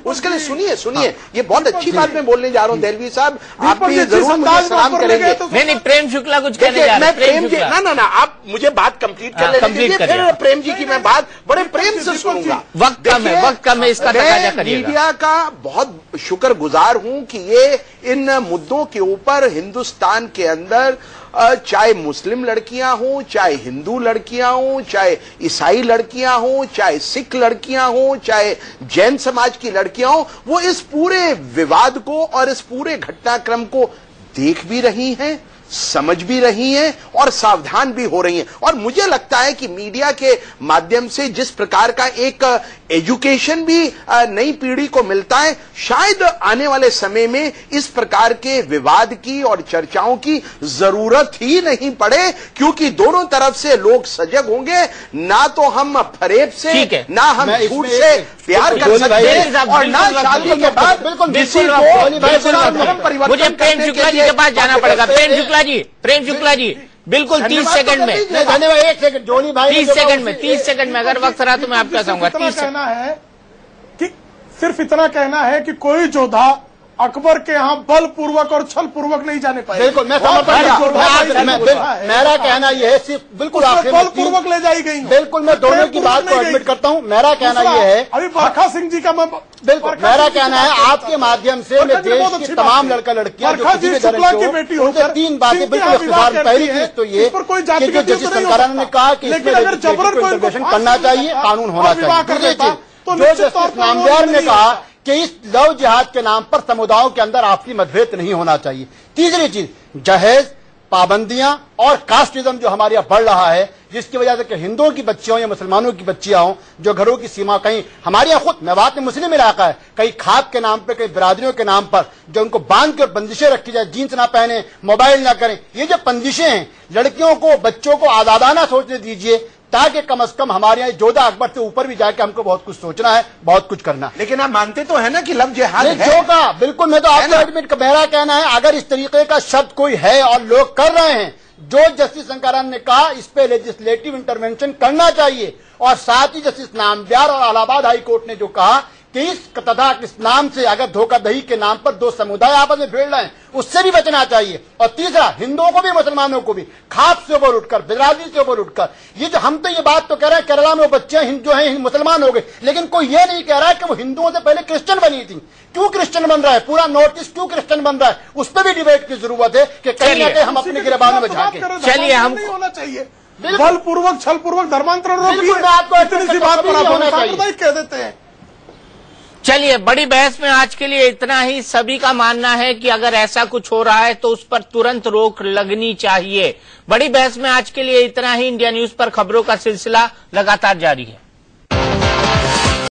उसके लिए सुनिए, ये बहुत अच्छी बात मैं बोलने जा रहा हूँ देहलवी साहब, आप भी जरूर मुझे सलाम करेंगे। नहीं, प्रेम शुक्ला कुछ कहने जा रहे हैं। प्रेम जी, ना आप मुझे बात कंप्लीट कर लेंगे, फिर प्रेम जी की मैं बात बड़े प्रेम से सुनूंगा। वक्त कम है, इसका तकाजा करिएगा। मीडिया का बहुत शुक्रगुजार हूं कि ये इन मुद्दों के ऊपर हिंदुस्तान के अंदर चाहे मुस्लिम लड़कियां हों, चाहे हिंदू लड़कियां हों, चाहे ईसाई लड़कियां हों, चाहे सिख लड़कियां हों, चाहे जैन समाज की लड़कियां हों, वो इस पूरे विवाद को और इस पूरे घटनाक्रम को देख भी रही हैं, समझ भी रही हैं और सावधान भी हो रही हैं। और मुझे लगता है कि मीडिया के माध्यम से जिस प्रकार का एक एजुकेशन भी नई पीढ़ी को मिलता है, शायद आने वाले समय में इस प्रकार के विवाद की और चर्चाओं की जरूरत ही नहीं पड़े, क्योंकि दोनों तरफ से लोग सजग होंगे। ना तो हम फरेब से, ना हम झूठ से प्यार कर सकते हैं, और ना शादी के बाद किसी को। मुझे प्रेम शुक्ला जी के पास जाना पड़ेगा। प्रेम शुक्ला जी बिल्कुल 30 सेकंड में, धन्यवाद। 1 सेकंड जोनी भाई, 30 सेकंड में अगर वक्त रहा तो मैं आपका कहूंगा। 30 कहना है कि सिर्फ इतना कहना है कि कोई जोधा अकबर के यहाँ बलपूर्वक और छल पूर्वक नहीं जाने पाए। बिल्कुल, मैं मेरा कहना यह है, सिर्फ बिल्कुल बलपूर्वक ले जाई गई। बिल्कुल, मैं दोनों की बात को एडमिट करता हूँ। मेरा कहना यह है, अभी बरखा सिंह जी का बिल्कुल मेरा कहना है, आपके माध्यम से मैं देश की तमाम लड़का लड़कियां जो किसी भी धर्म की बेटी होकर 3 बातें बिल्कुल इख्तिसार। पहली चीज तो ये कि जो जस्टिस संकारान ने कहा कि इसमें इंटरवेंशन करना चाहिए, कानून होना चाहिए। दूसरी चीज, जो जस्टिस नामदार ने कहा कि इस लव जिहाद के नाम पर समुदायों के अंदर आपसी मतभेद नहीं होना चाहिए। तीसरी चीज, जहेज, पाबंदियां और कास्टिज्म जो हमारे यहाँ बढ़ रहा है, जिसकी वजह से कि हिंदुओं की बच्चियां या मुसलमानों की बच्चियां हों, जो घरों की सीमा कहीं हमारे यहाँ खुद मेवात में मुस्लिम इलाका है, कहीं खाक के नाम पर, कहीं बिरादरियों के नाम पर जो उनको बांध कर बंदिशें रखी जाए, जीन्स ना पहने, मोबाइल ना करें, ये जो बंदिशें हैं, लड़कियों को बच्चों को आजादाना सोचने दीजिए, ताकि कम से कम हमारे यहाँ जोधा अकबर से ऊपर भी जाके हमको बहुत कुछ सोचना है, बहुत कुछ करना है। लेकिन आप मानते तो है ना कि लव जिहाद है? जो का बिल्कुल, मैं तो आपको एडमिट, मेरा कहना है अगर इस तरीके का शब्द कोई है और लोग कर रहे हैं, जो जस्टिस संकारान ने कहा इस पे लेजिस्लेटिव इंटरवेंशन करना चाहिए। और साथ ही जस्टिस नामदार और इलाहाबाद हाई कोर्ट ने जो कहा कि इस नाम से अगर धोखाधड़ी के नाम पर 2 समुदाय आपस में भिड़ रहे हैं, उससे भी बचना चाहिए। और तीसरा, हिंदुओं को भी मुसलमानों को भी खाप से ऊपर उठकर, बिरादरी से ऊपर उठकर, ये जो हम तो ये बात तो कह रहे हैं केरला में वो बच्चे जो हैं मुसलमान हो गए, लेकिन कोई ये नहीं कह रहा है कि वो हिंदुओं से पहले क्रिश्चियन बनी थी। क्यों क्रिश्चियन बन रहा है? पूरा नॉर्थ ईस्ट क्यों क्रिश्चियन बन रहा है? उस पर भी डिबेट की जरूरत है कि कहीं ना कहीं हम अपने गिरबान में झांके। चलिए, हम नहीं होना चाहिए बलपूर्वक, छल पूर्वक धर्मांतरण रोकिए। आपको इतनी सी बात पर आप सांप्रदायिक कह देते हैं। चलिए, बड़ी बहस में आज के लिए इतना ही। सभी का मानना है कि अगर ऐसा कुछ हो रहा है तो उस पर तुरंत रोक लगनी चाहिए। बड़ी बहस में आज के लिए इतना ही। इंडिया न्यूज पर खबरों का सिलसिला लगातार जारी है।